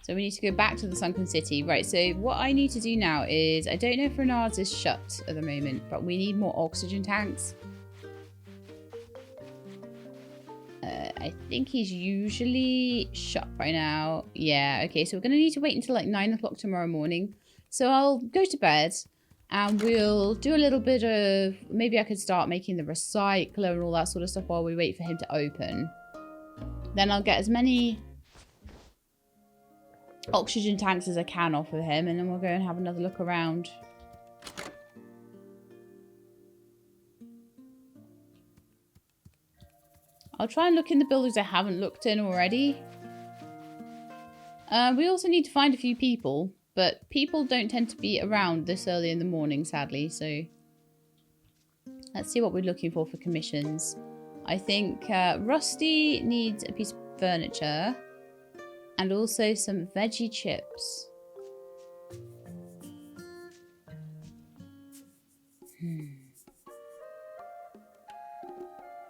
So we need to go back to the Sunken City. Right, so what I need to do now is... I don't know if Renard's is shut at the moment, but we need more oxygen tanks. I think he's usually shut by now. Yeah, okay, so we're going to need to wait until like 9 o'clock tomorrow morning. So I'll go to bed and we'll do a little bit of... Maybe I could start making the recycler and all that sort of stuff while we wait for him to open. Then I'll get as many oxygen tanks as I can off of him, and then we'll go and have another look around. I'll try and look in the buildings I haven't looked in already. We also need to find a few people, but people don't tend to be around this early in the morning, sadly, so let's see what we're looking for commissions. I think Rusty needs a piece of furniture and also some veggie chips.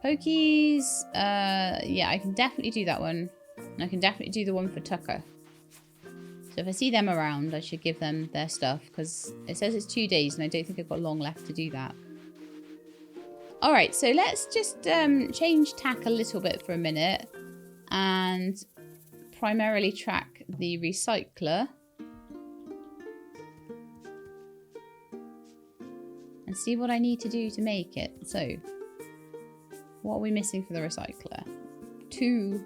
Pokies, yeah, I can definitely do that one. And I can definitely do the one for Tucker. So if I see them around, I should give them their stuff, because it says it's 2 days and I don't think I've got long left to do that. Alright, so let's just change tack a little bit for a minute and primarily track the recycler. And see what I need to do to make it. So... what are we missing for the recycler? 2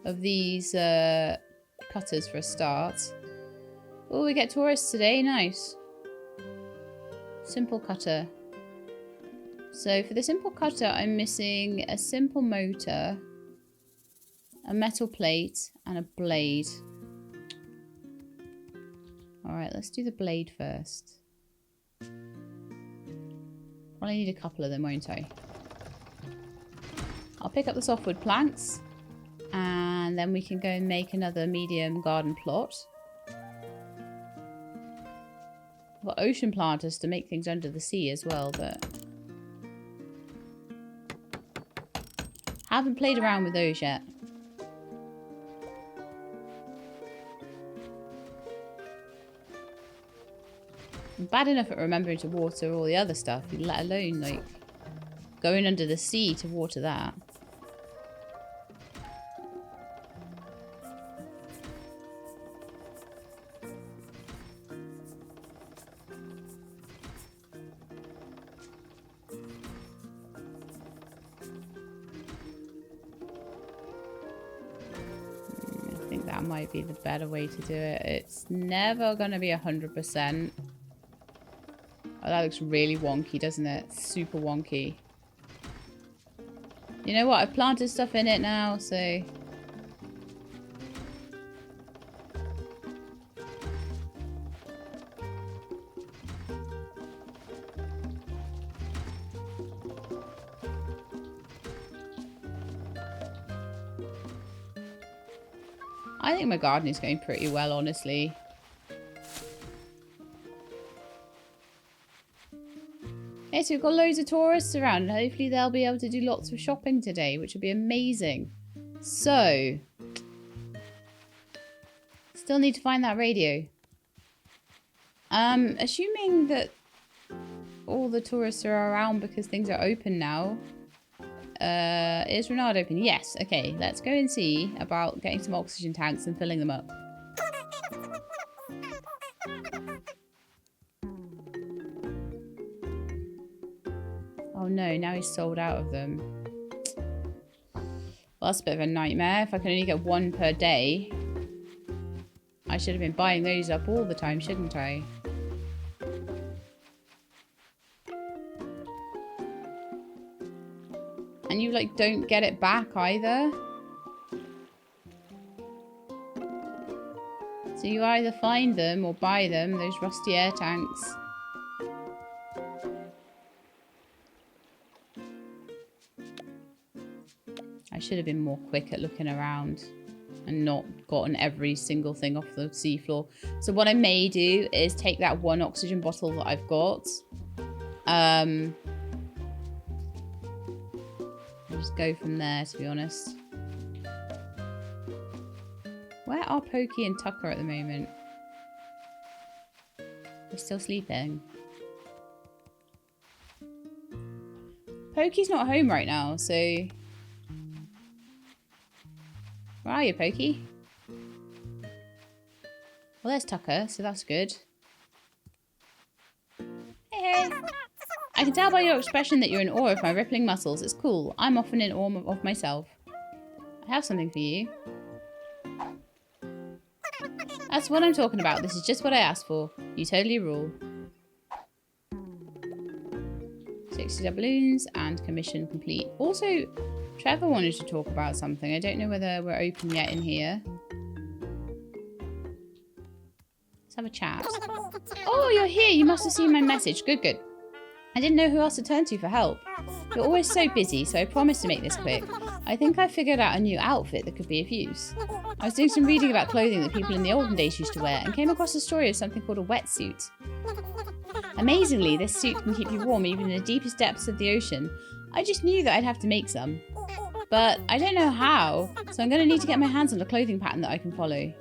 of these cutters for a start. Oh, we get tourists today. Nice. Simple cutter. So for the simple cutter, I'm missing a simple motor, a metal plate, and a blade. Alright, let's do the blade first. Well, I need a couple of them, won't I? I'll pick up the softwood planks and then we can go and make another medium garden plot. I've got ocean planters to make things under the sea as well, but haven't played around with those yet. I'm bad enough at remembering to water all the other stuff, let alone like going under the sea to water that. I think that might be the better way to do it. It's never going to be 100%. Oh, that looks really wonky, doesn't it? Super wonky. You know what? I've planted stuff in it now, so... I think my gardening's going pretty well, honestly. Okay, so we've got loads of tourists around, and hopefully they'll be able to do lots of shopping today, which would be amazing. So, still need to find that radio. Assuming that all the tourists are around because things are open now. Is Renard open? Yes. Okay, let's go and see about getting some oxygen tanks and filling them up. Oh no, now he's sold out of them. Well, that's a bit of a nightmare. If I can only get one per day. I should have been buying those up all the time, shouldn't I? And you, like, don't get it back either? So you either find them or buy them, those rusty air tanks. I should have been more quick at looking around and not gotten every single thing off the seafloor. So what I may do is take that one oxygen bottle that I've got. And just go from there, to be honest. Where are Pokey and Tucker at the moment? They're still sleeping. Pokey's not home right now, so... Where are you, Pokey? Well, there's Tucker, so that's good. Hey, hey! I can tell by your expression that you're in awe of my rippling muscles. It's cool. I'm often in awe of myself. I have something for you. That's what I'm talking about. This is just what I asked for. You totally rule. 60 doubloons and commission complete. Also, Trevor wanted to talk about something. I don't know whether we're open yet in here. Let's have a chat. Oh, you're here. You must have seen my message. Good, good. I didn't know who else to turn to for help. You're always so busy, so I promised to make this quick. I think I figured out a new outfit that could be of use. I was doing some reading about clothing that people in the olden days used to wear and came across a story of something called a wetsuit. Amazingly, this suit can keep you warm even in the deepest depths of the ocean. I just knew that I'd have to make some. But I don't know how, so I'm going to need to get my hands on a clothing pattern that I can follow.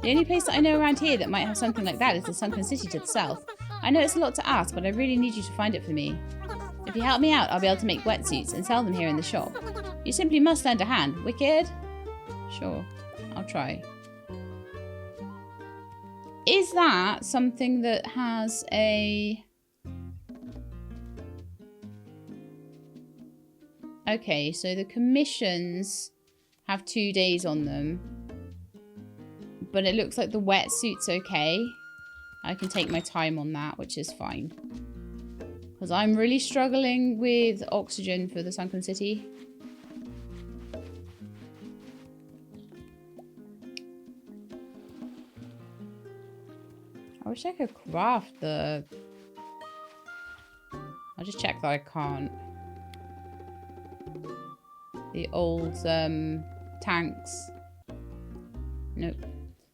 The only place that I know around here that might have something like that is the Sunken city to the south. I know it's a lot to ask, but I really need you to find it for me. If you help me out, I'll be able to make wetsuits and sell them here in the shop. You simply must lend a hand. Wicked? Sure, I'll try. Is that something that has a... Okay, so the commissions have 2 days on them. But it looks like the wetsuit's okay. I can take my time on that, which is fine. Because I'm really struggling with oxygen for the Sunken City. I wish I could craft the... I'll just check that I can't. The old tanks. Nope.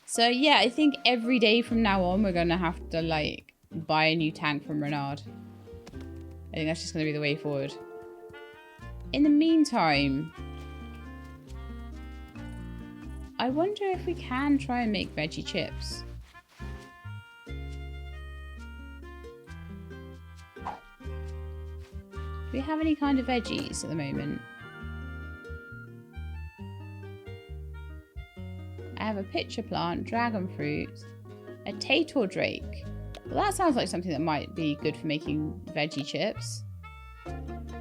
So yeah, I think every day from now on we're gonna have to like buy a new tank from Renard. I think that's just gonna be the way forward. In the meantime, I wonder if we can try and make veggie chips. Do we have any kind of veggies at the moment? I have a pitcher plant, dragon fruit, a tator drake. Well, that sounds like something that might be good for making veggie chips.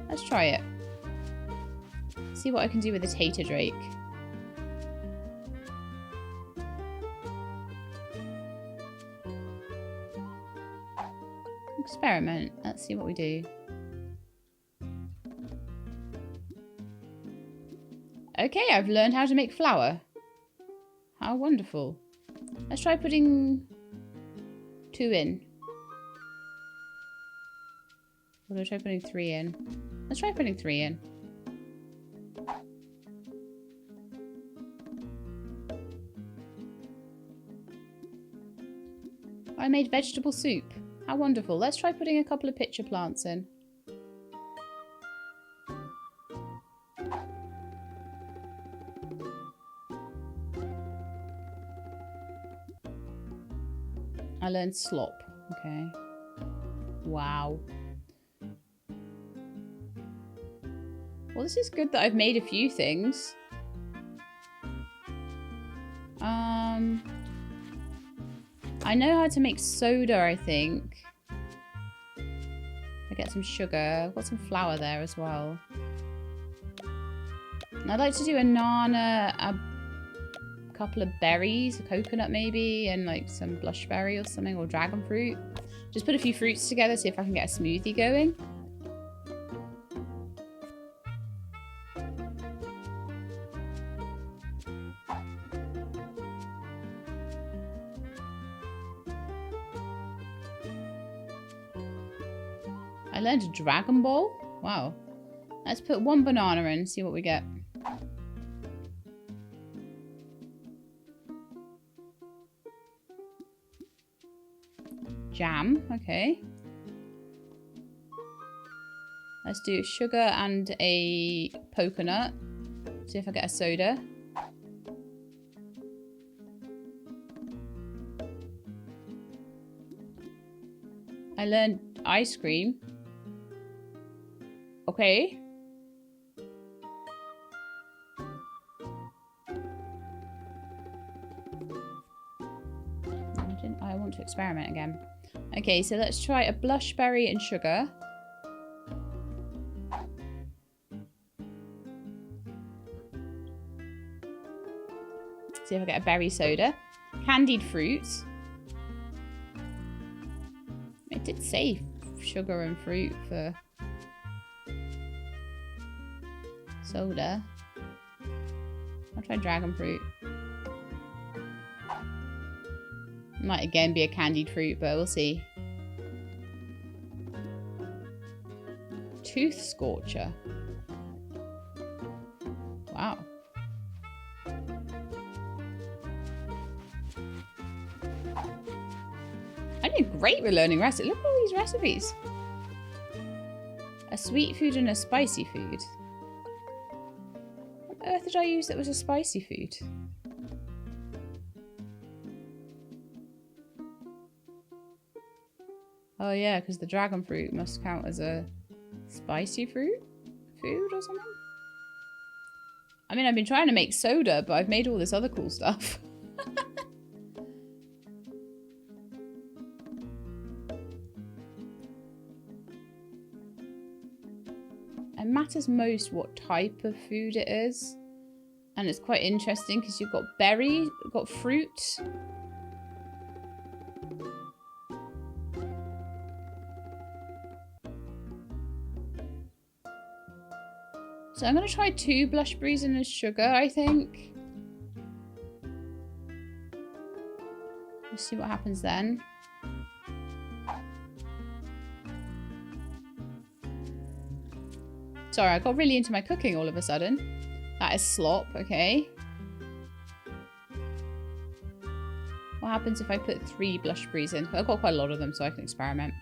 Let's try it. See what I can do with a tator drake. Experiment. Let's see what we do. Okay, I've learned how to make flour. How wonderful. Let's try putting 2 in. Or do I try putting 3 in? Let's try putting 3 in. I made vegetable soup. How wonderful. Let's try putting a couple of pitcher plants in. I learned slop. Okay. Wow. Well, this is good that I've made a few things. I know how to make soda, I think. I get some sugar. I've got some flour there as well. And I'd like to do a nana, a couple of berries, a coconut maybe, and like some blushberry or something, or dragon fruit. Just put a few fruits together, see if I can get a smoothie going. I learned a Dragon Ball. Wow. Let's put one banana in, see what we get. Jam, okay. Let's do sugar and a coconut. See if I get a soda. I learned ice cream. Okay. I want to experiment again. Okay, so let's try a blushberry and sugar. See if I get a berry soda. Candied fruits. It did say sugar and fruit for soda. I'll try dragon fruit. Might again be a candied fruit, but we'll see. Tooth scorcher. Wow. I did great with learning recipes. Look at all these recipes. A sweet food and a spicy food. What on earth did I use that was a spicy food? Oh yeah, because the dragon fruit must count as a spicy food or something? I mean, I've been trying to make soda, but I've made all this other cool stuff. It matters most what type of food it is. And it's quite interesting because you've got berry, you've got fruit. So I'm going to try 2 blushberries and a sugar, I think. Let's see what happens then. Sorry, I got really into my cooking all of a sudden. That is slop, okay. What happens if I put 3 blushberries in? I've got quite a lot of them, so I can experiment.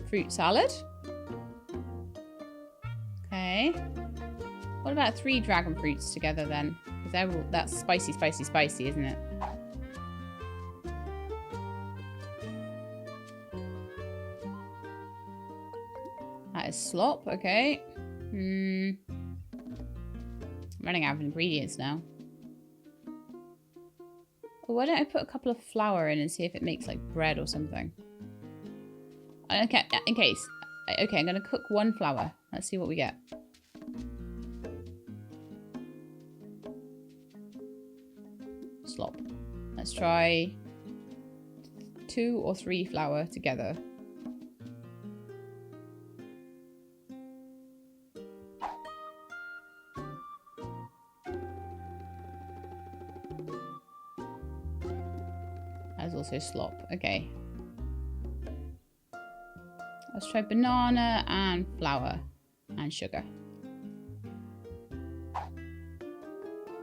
Fruit salad. Okay. What about 3 dragon fruits together then? Because that's spicy, spicy, spicy, isn't it? That is slop, okay. I'm running out of ingredients now. Well, why don't I put a couple of flour in and see if it makes like bread or something? Okay, in case. Okay, I'm going to cook 1 flour. Let's see what we get. Slop. Let's try 2 or 3 flour together. That's also slop. Okay. Let's try banana and flour and sugar.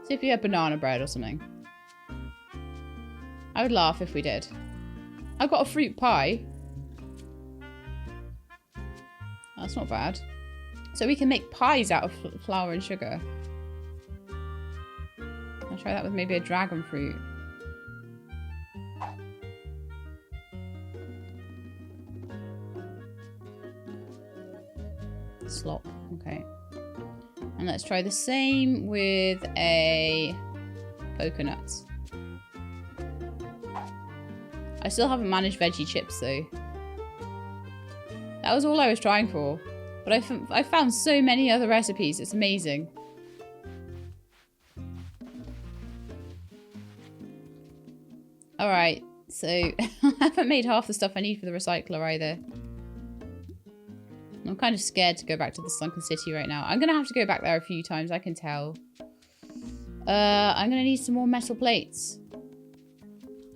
See if you had banana bread or something. I would laugh if we did. I've got a fruit pie. That's not bad. So we can make pies out of flour and sugar. I'll try that with maybe a dragon fruit. Slop. Okay. And let's try the same with a coconut. I still haven't managed veggie chips though. That was all I was trying for. But I found so many other recipes. It's amazing. Alright, so I haven't made half the stuff I need for the recycler either. I'm kind of scared to go back to the Sunken City right now. I'm going to have to go back there a few times, I can tell. I'm going to need some more metal plates.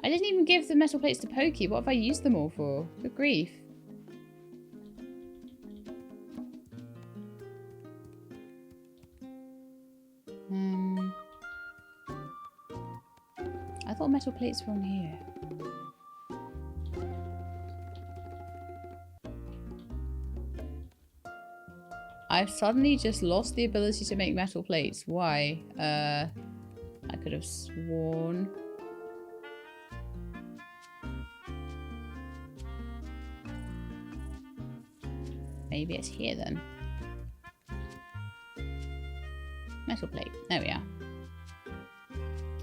I didn't even give the metal plates to Pokey. What have I used them all for? Good grief. I thought metal plates were on here. I've suddenly just lost the ability to make metal plates. Why? I could have sworn. Maybe it's here then. Metal plate. There we are.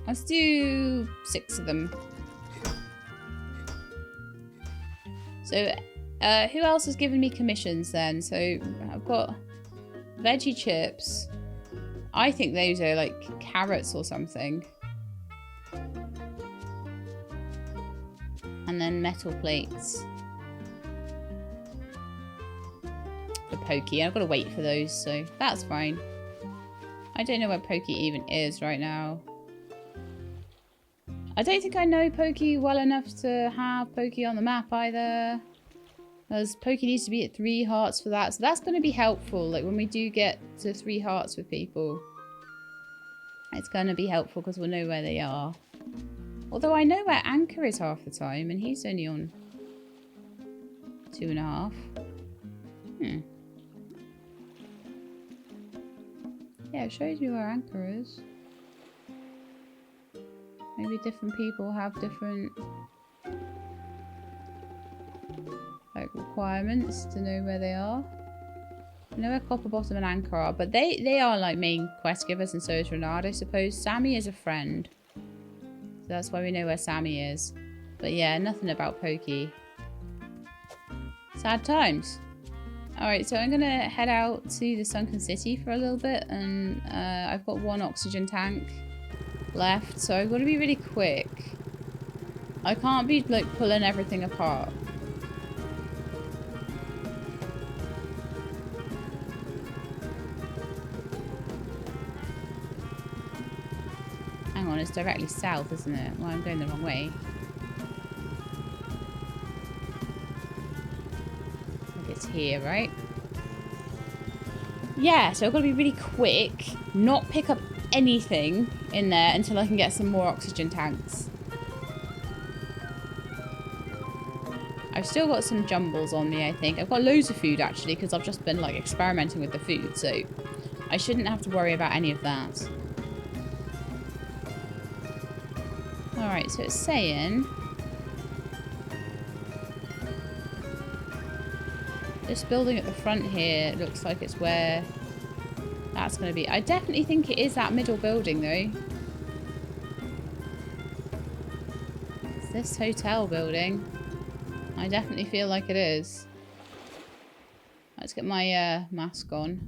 Let's do 6 of them. So, who else has given me commissions then? So, I've got veggie chips. I think those are like carrots or something. And then metal plates. For Pokey. I've got to wait for those, so that's fine. I don't know where Pokey even is right now. I don't think I know Pokey well enough to have Pokey on the map either. Because Pokey needs to be at 3 hearts for that. So that's going to be helpful. Like when we do get to 3 hearts with people. It's going to be helpful because we'll know where they are. Although I know where Anchor is half the time. And he's only on 2.5. Yeah, it shows me where Anchor is. Maybe different people have different like requirements to know where they are. I know where Copper Bottom and Anchor are, but they are like main quest givers, and so is Renard, I suppose. Sammy is a friend. So that's why we know where Sammy is. But yeah, nothing about Pokey. Sad times. Alright, so I'm going to head out to the Sunken City for a little bit, and I've got 1 oxygen tank left, so I've got to be really quick. I can't be like pulling everything apart. Hang on, it's directly south, isn't it? Well, I'm going the wrong way. It's here, right? Yeah, so I've got to be really quick, not pick up anything in there until I can get some more oxygen tanks. I've still got some jumbles on me, I think. I've got loads of food, actually, because I've just been, like, experimenting with the food, so I shouldn't have to worry about any of that. Alright, so it's saying... this building at the front here looks like it's where that's going to be. I definitely think it is that middle building, though. It's this hotel building. I definitely feel like it is. Let's get my mask on.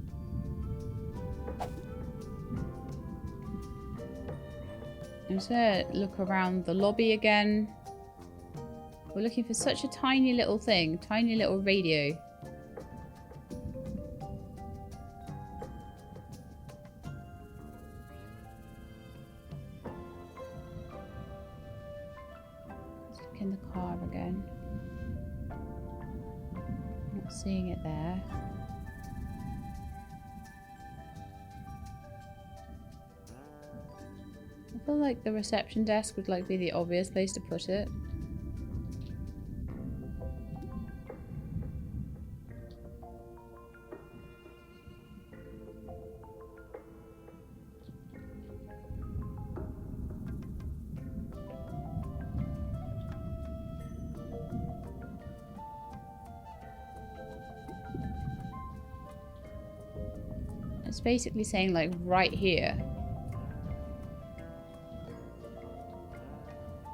I'm just going to look around the lobby again. We're looking for such a tiny little thing. Tiny little radio. In the car again. Not seeing it there. I feel like the reception desk would like be the obvious place to put it. It's basically saying like right here.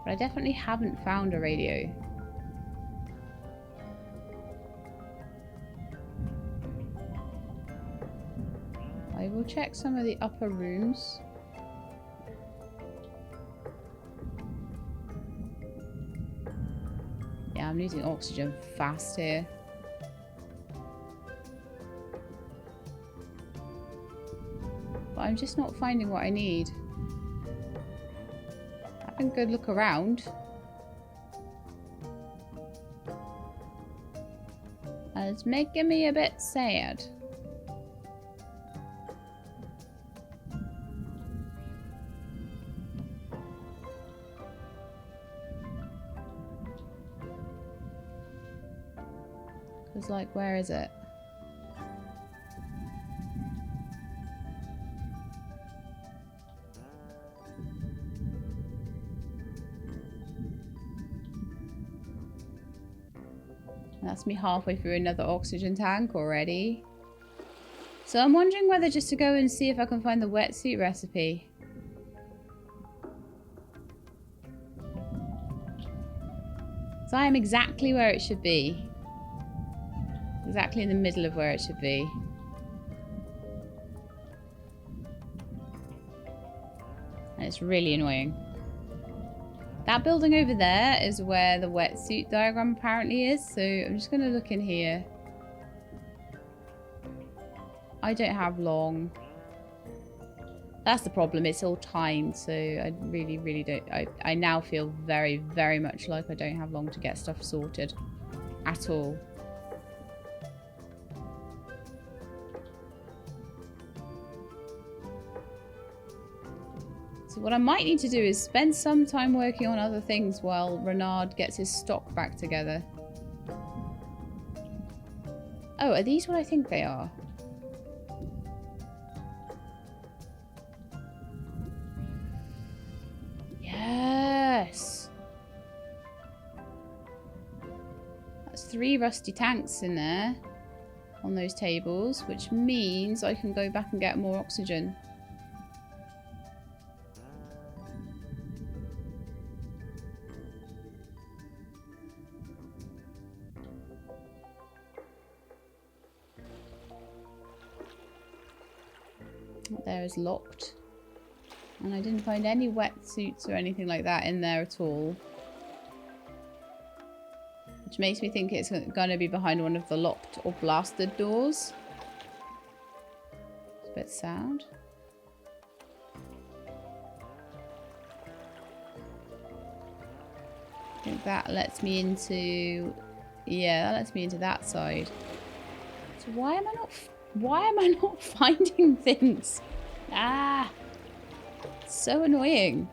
But I definitely haven't found a radio. I will check some of the upper rooms. Yeah, I'm losing oxygen fast here. But I'm just not finding what I need. Having a good look around. And it's making me a bit sad. Because, like, where is it? That's me halfway through another oxygen tank already. So I'm wondering whether just to go and see if I can find the wetsuit recipe. So I am exactly where it should be. Exactly in the middle of where it should be. And it's really annoying. That building over there is where the wetsuit diagram apparently is, so I'm just going to look in here. I don't have long. That's the problem, it's all timed, so I really don't... I now feel very, very much like I don't have long to get stuff sorted. At all. So what I might need to do is spend some time working on other things while Renard gets his stock back together. Oh, are these what I think they are? Yes! That's 3 rusty tanks in there on those tables, which means I can go back and get more oxygen. There is locked. And I didn't find any wetsuits or anything like that in there at all. Which makes me think it's going to be behind one of the locked or blasted doors. It's a bit sad. I think that lets me into... Yeah, that lets me into that side. So why am I not finding things? Ah! So annoying.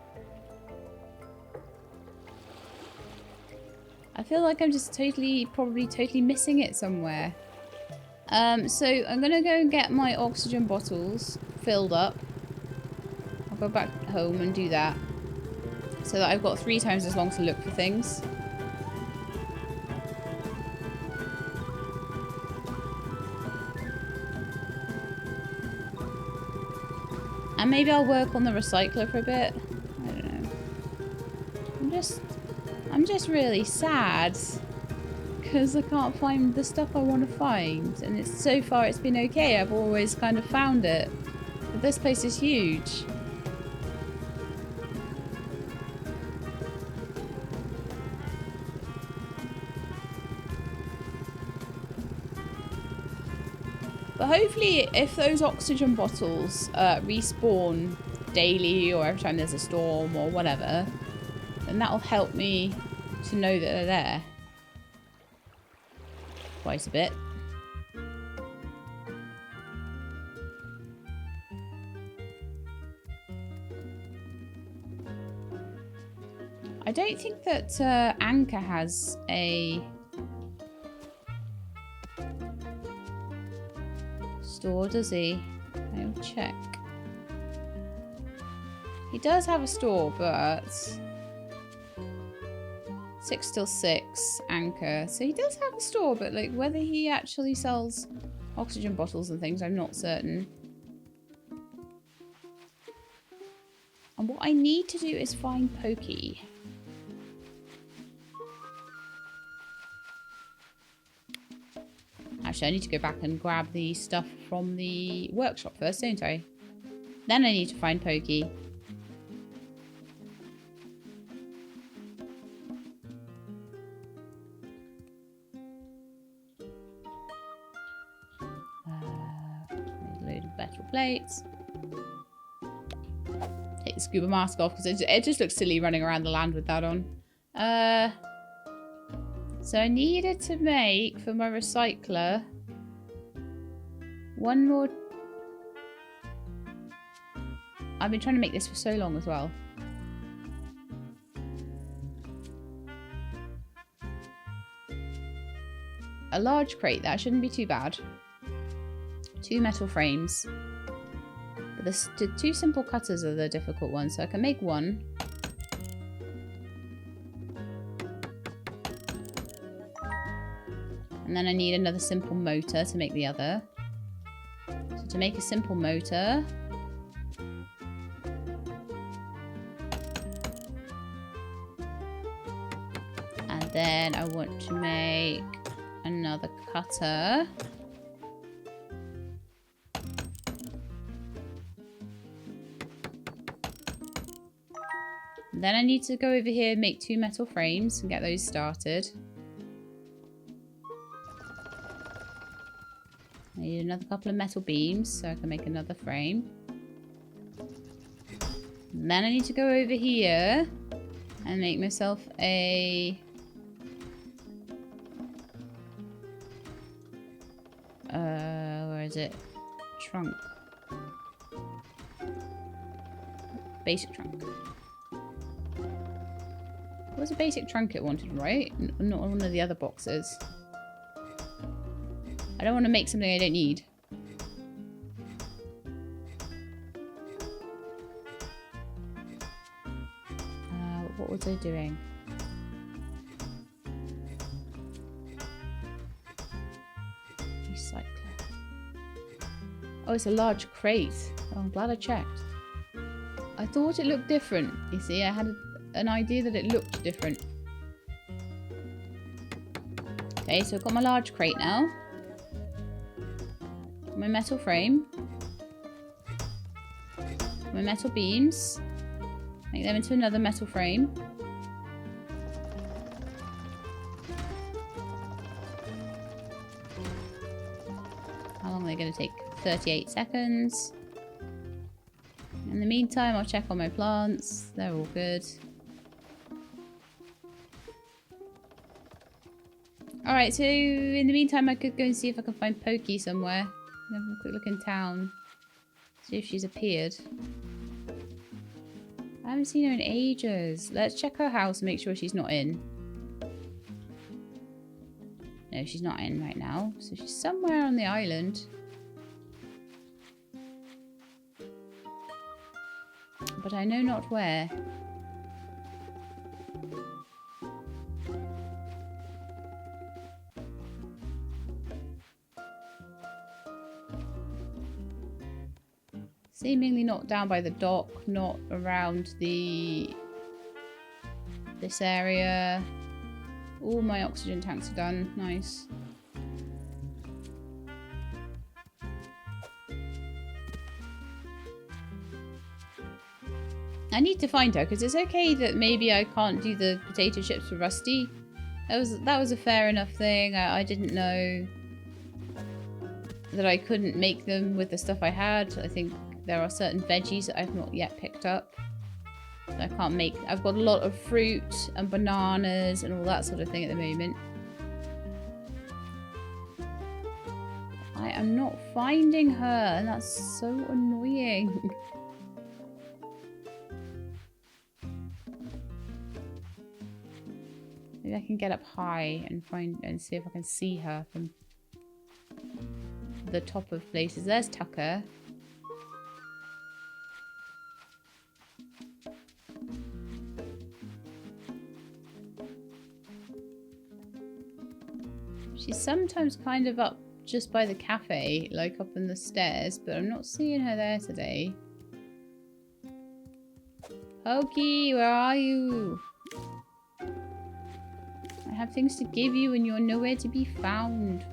I feel like I'm just probably totally missing it somewhere. So I'm gonna go and get my oxygen bottles filled up. I'll go back home and do that. So that I've got 3 times as long to look for things. And maybe I'll work on the recycler for a bit. I don't know. I'm just really sad because I can't find the stuff I want to find. And so far it's been okay. I've always kind of found it. But this place is huge. But hopefully if those oxygen bottles respawn daily or every time there's a storm or whatever, then that'll help me to know that they're there. Quite a bit. I don't think that Anchor has a store, does he? I'll check. He does have a store, but 6 till 6 Anchor. So he does have a store, but like whether he actually sells oxygen bottles and things, I'm not certain. And what I need to do is find Pokey. Actually, I need to go back and grab the stuff from the workshop first, don't I? Then I need to find Pokey. Load of metal plates. Take the scuba mask off because it just looks silly running around the land with that on. So I needed to make for my recycler one more. I've been trying to make this for so long as well. A large crate, that shouldn't be too bad. 2 metal frames. But the 2 simple cutters are the difficult ones, so I can make 1. And then I need another simple motor to make the other. So to make a simple motor, and then I want to make another cutter. And then I need to go over here and make 2 metal frames and get those started. I need another couple of metal beams so I can make another frame. And then I need to go over here and make myself a... where is it? Trunk. Basic trunk. It was a basic trunk it wanted, right? Not one of the other boxes. I don't want to make something I don't need. What was I doing? Recycler. Oh, it's a large crate. Oh, I'm glad I checked. I thought it looked different. You see, I had an idea that it looked different. Okay, so I've got my large crate now. My metal frame. My metal beams. Make them into another metal frame. How long are they going to take? 38 seconds. In the meantime, I'll check on my plants. They're all good. Alright, so in the meantime, I could go and see if I can find Pokey somewhere. Have a quick look in town. See if she's appeared. I haven't seen her in ages. Let's check her house and make sure she's not in. No, she's not in right now. So she's somewhere on the island. But I know not where. Seemingly not down by the dock, not around this area. All my oxygen tanks are done. Nice. I need to find her because it's okay that maybe I can't do the potato chips for Rusty. That was a fair enough thing. I didn't know that I couldn't make them with the stuff I had. I think there are certain veggies that I've not yet picked up. So I can't make... I've got a lot of fruit and bananas and all that sort of thing at the moment. I am not finding her and that's so annoying. Maybe I can get up high and find and see if I can see her from the top of places. There's Tucker. She's sometimes kind of up just by the cafe, like up in the stairs, but I'm not seeing her there today. Pokey, where are you? I have things to give you and you're nowhere to be found.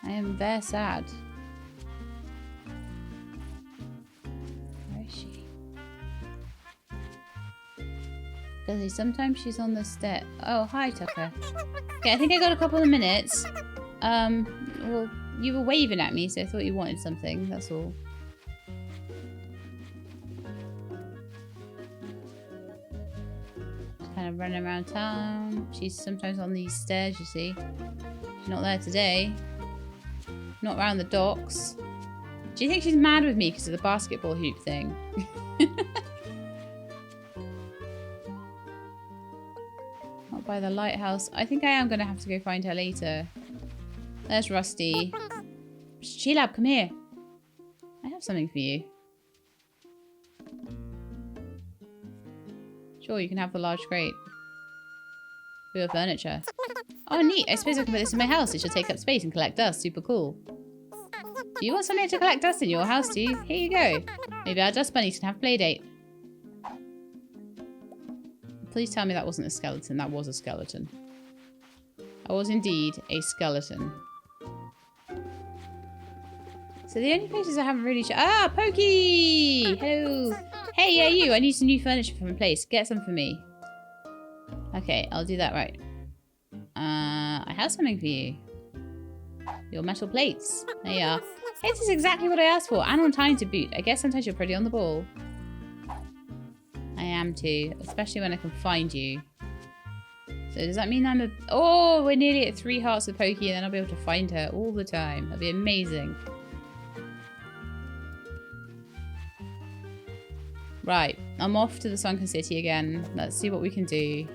I am very sad. Where is she? Because sometimes she's on the step. Oh, hi, Tucker. Okay, I think I got a couple of minutes. Well, you were waving at me, so I thought you wanted something, that's all. Just kind of running around town. She's sometimes on these stairs, you see. She's not there today. Not around the docks. Do you think she's mad with me because of the basketball hoop thing? Not by the lighthouse. I think I am going to have to go find her later. There's Rusty. Sheila, come here. I have something for you. Sure, you can have the large crate. For your furniture. Oh, neat. I suppose I can put this in my house. It should take up space and collect dust. Super cool. Do you want something to collect dust in your house, do you? Here you go. Maybe our dust bunnies can have a play date. Please tell me that wasn't a skeleton. That was a skeleton. That was indeed a skeleton. So the only places I haven't really... Ah, Pokey! Hello. Hey, yeah, you. I need some new furniture for my place. Get some for me. Okay, I'll do that right. I have something for you. Your metal plates. There you are. Hey, this is exactly what I asked for. And on time to boot. I guess sometimes you're pretty on the ball. I am too. Especially when I can find you. So does that mean I'm a... Oh, we're nearly at 3 hearts of Pokey and then I'll be able to find her all the time. That'd be amazing. Right. I'm off to the Sunken City again. Let's see what we can do.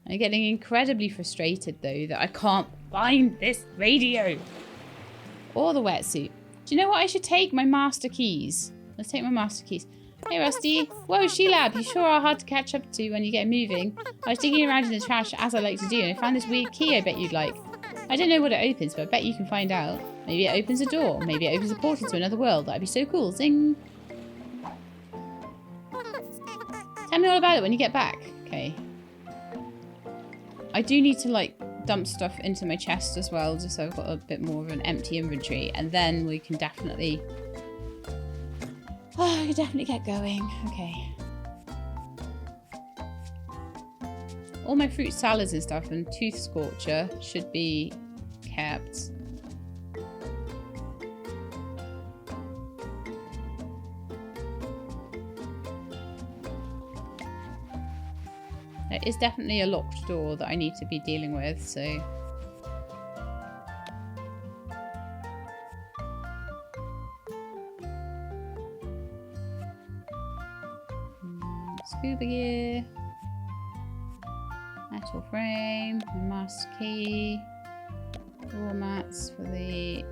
I'm getting incredibly frustrated, though, that I can't find this radio. Or the wetsuit. Do you know what? I should take my master keys. Let's take my master keys. Hey, Rusty. Whoa, Sheila, you sure are hard to catch up to when you get moving. I was digging around in the trash, as I like to do, and I found this weird key I bet you'd like. I don't know what it opens, but I bet you can find out. Maybe it opens a door. Maybe it opens a portal to another world. That'd be so cool. Zing. Tell me all about it when you get back. Okay. I do need to, like, dump stuff into my chest as well, just so I've got a bit more of an empty inventory. And then we can definitely... Oh, I can definitely get going. Okay. All my fruit salads and stuff and tooth scorcher should be kept. There is definitely a locked door that I need to be dealing with, so... Scuba gear. Metal frame. Master key. Raw mats for the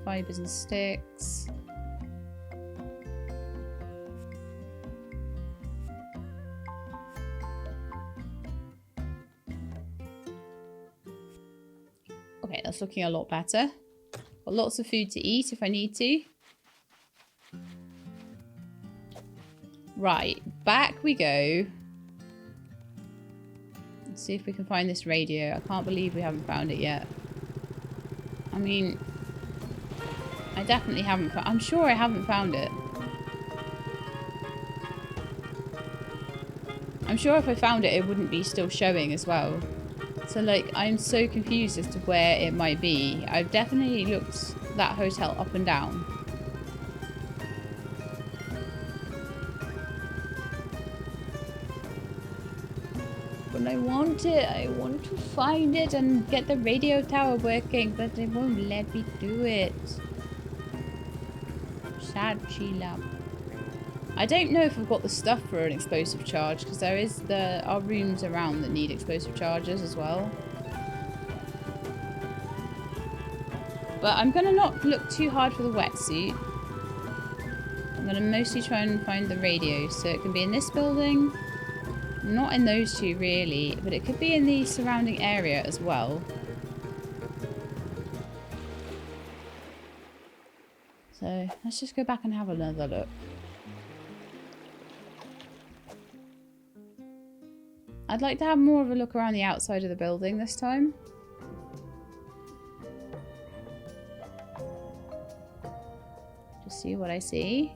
fibers and sticks. Okay, that's looking a lot better. Got lots of food to eat if I need to. Right, back we go. Let's see if we can find this radio. I can't believe we haven't found it yet. I mean, I definitely haven't found... I'm sure I haven't found it. I'm sure if I found it, it wouldn't be still showing as well. So, like, I'm so confused as to where it might be. I've definitely looked that hotel up and down. But I want it. I want to find it and get the radio tower working, but they won't let me do it. Sad Sheila. I don't know if we've got the stuff for an explosive charge, because there is our rooms around that need explosive charges as well. But I'm going to not look too hard for the wetsuit. I'm going going to mostly try and find the radio. So it can be in this building. Not in those two, really. But it could be in the surrounding area as well. So let's just go back and have another look. I'd like to have more of a look around the outside of the building this time. Just see what I see.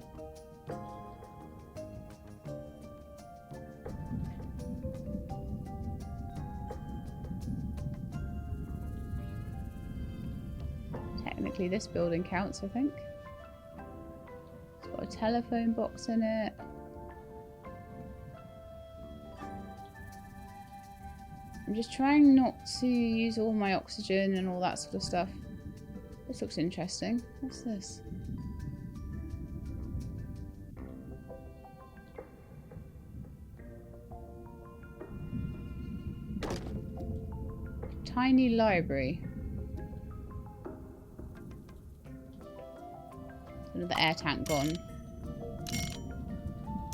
Technically this building counts, I think. It's got a telephone box in it. I'm just trying not to use all my oxygen and all that sort of stuff. This looks interesting. What's this? Tiny library. Another air tank gone.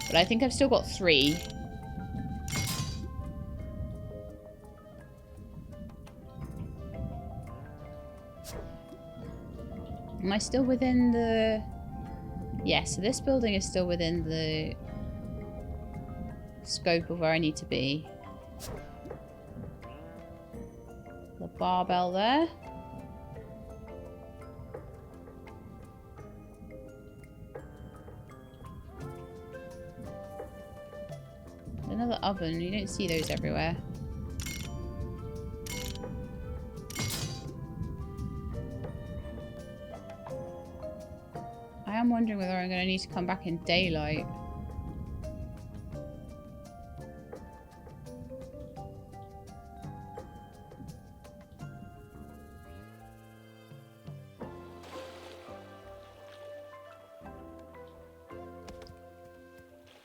But I think I've still got 3. Am I still within the... Yeah, so this building is still within the scope of where I need to be. The barbell there. Another oven. You don't see those everywhere. I am wondering whether I'm going to need to come back in daylight.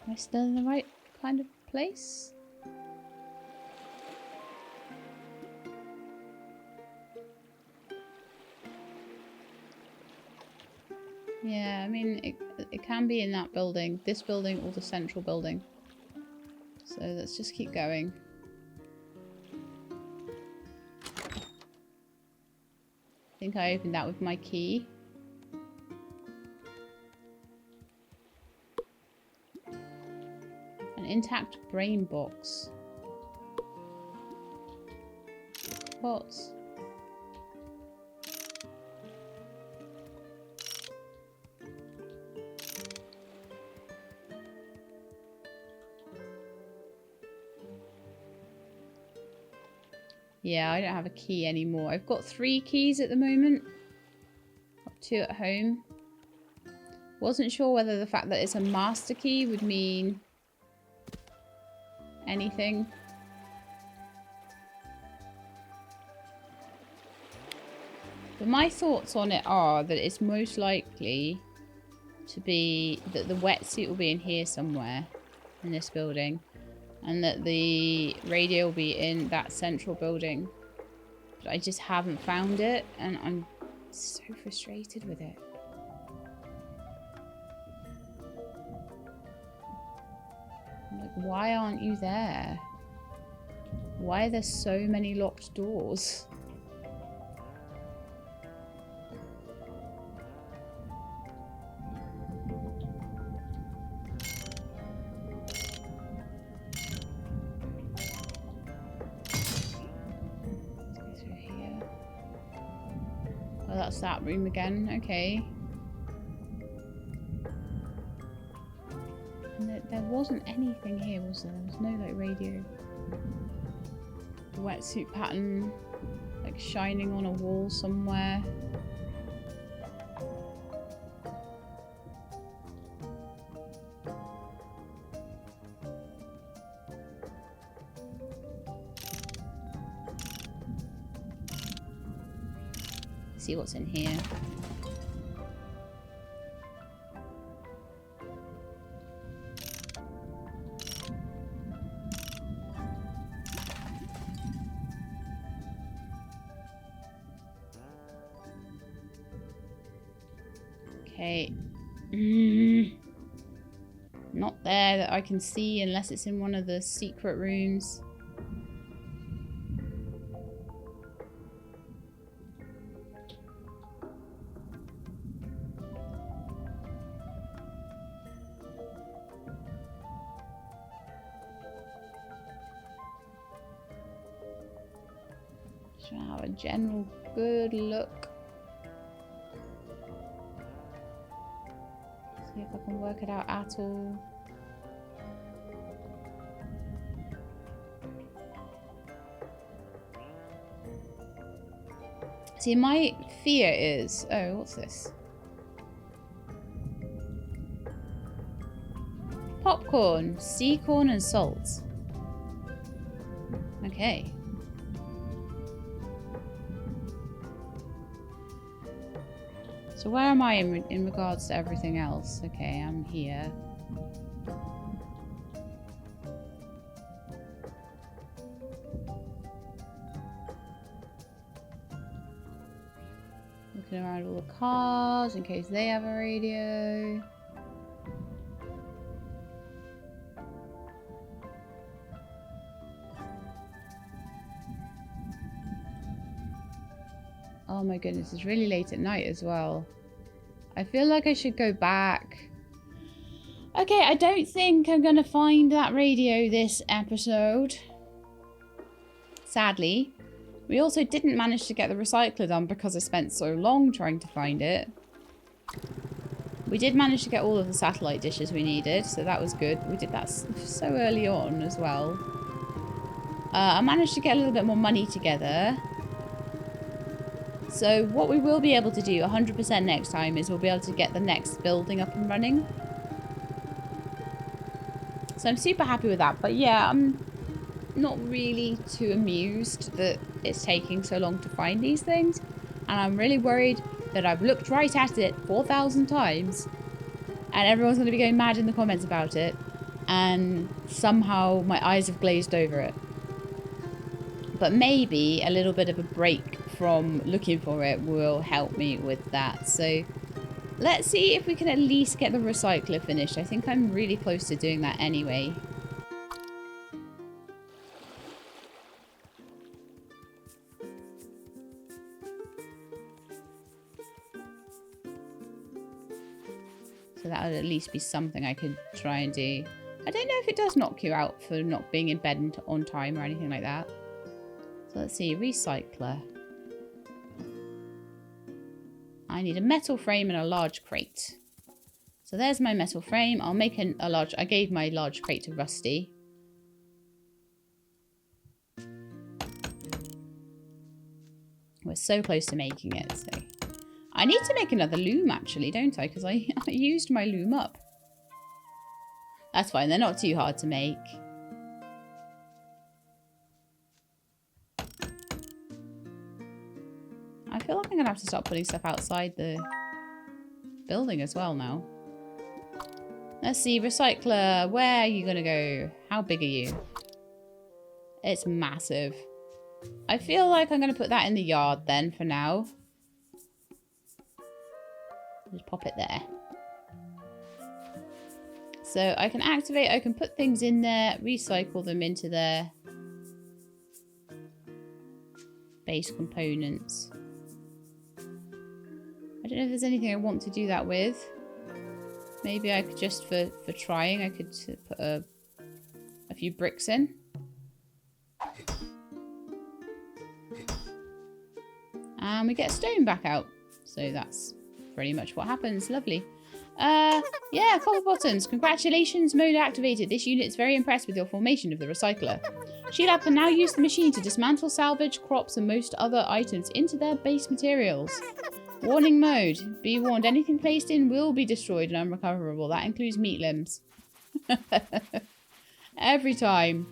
Am I still in the right kind of place? Yeah, I mean, it can be in that building, this building, or the central building. So let's just keep going. I think I opened that with my key. An intact brain box. What? Yeah, I don't have a key anymore. I've got 3 keys at the moment. Got 2 at home. Wasn't sure whether the fact that it's a master key would mean anything. But my thoughts on it are that it's most likely to be that the wetsuit will be in here somewhere in this building. And that the radio will be in that central building. But I just haven't found it. And I'm so frustrated with it. I'm like, why aren't you there? Why are there so many locked doors? That's that room again. Okay. And there wasn't anything here, was there? There was no like radio. The wetsuit pattern like shining on a wall somewhere. See what's in here. Okay. Not there that I can see unless it's in one of the secret rooms. Just have a general good look. See if I can work it out at all. See, my fear is... Oh, what's this? Popcorn, sea corn and salt. Okay. So where am I in regards to everything else? Okay, I'm here. Looking around all the cars in case they have a radio. Oh my goodness, it's really late at night as well. I feel like I should go back. Okay, I don't think I'm going to find that radio this episode. Sadly. We also didn't manage to get the recycler done because I spent so long trying to find it. We did manage to get all of the satellite dishes we needed, so that was good. We did that so early on as well. I managed to get a little bit more money together. So what we will be able to do 100% next time is we'll be able to get the next building up and running. So I'm super happy with that. But yeah, I'm not really too amused that it's taking so long to find these things. And I'm really worried that I've looked right at it 4,000 times. And everyone's going to be going mad in the comments about it. And somehow my eyes have glazed over it. But maybe a little bit of a break from looking for it will help me with that. So let's see if we can at least get the recycler finished. I think I'm really close to doing that anyway. So that would at least be something I could try and do. I don't know if it does knock you out for not being in bed on time or anything like that. So let's see, recycler. I need a metal frame and a large crate. So there's my metal frame. I'll make a large... I gave my large crate to Rusty. We're so close to making it, so... I need to make another loom, actually, don't I? Because I used my loom up. That's fine. They're not too hard to make. I feel like I'm going to have to start putting stuff outside the building as well now. Let's see, recycler, where are you going to go? How big are you? It's massive. I feel like I'm going to put that in the yard then for now. Just pop it there. So I can activate, I can put things in there, recycle them into their base components. I don't know if there's anything I want to do that with. Maybe I could just, for trying, I could put a few bricks in. And we get stone back out. So that's pretty much what happens. Lovely. Yeah, copper bottoms. Congratulations, mode activated. This unit's very impressed with your formation of the recycler. Sheila can now use the machine to dismantle, salvage, crops, and most other items into their base materials. Warning mode. Be warned, anything placed in will be destroyed and unrecoverable. That includes meat limbs. Every time.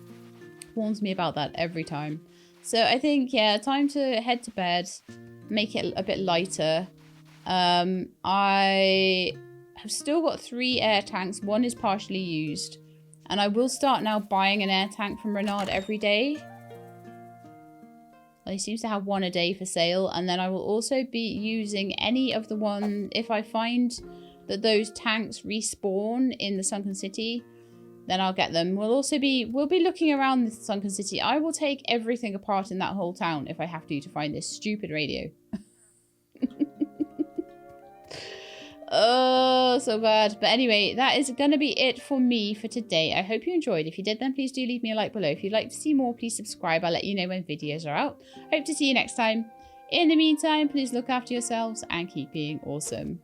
Warns me about that every time. So I think, yeah, time to head to bed. Make it a bit lighter. I have still got 3 air tanks. 1 is partially used. And I will start now buying an air tank from Renard every day. He seems to have 1 a day for sale. And then I will also be using any of the one... If I find that those tanks respawn in the Sunken City, then I'll get them. We'll be looking around the Sunken City. I will take everything apart in that whole town if I have to find this stupid radio. Oh, so bad. But anyway, that is going to be it for me for today. I hope you enjoyed. If you did, then please do leave me a like below. If you'd like to see more, please subscribe. I'll let you know when videos are out. Hope to see you next time. In the meantime, please look after yourselves and keep being awesome.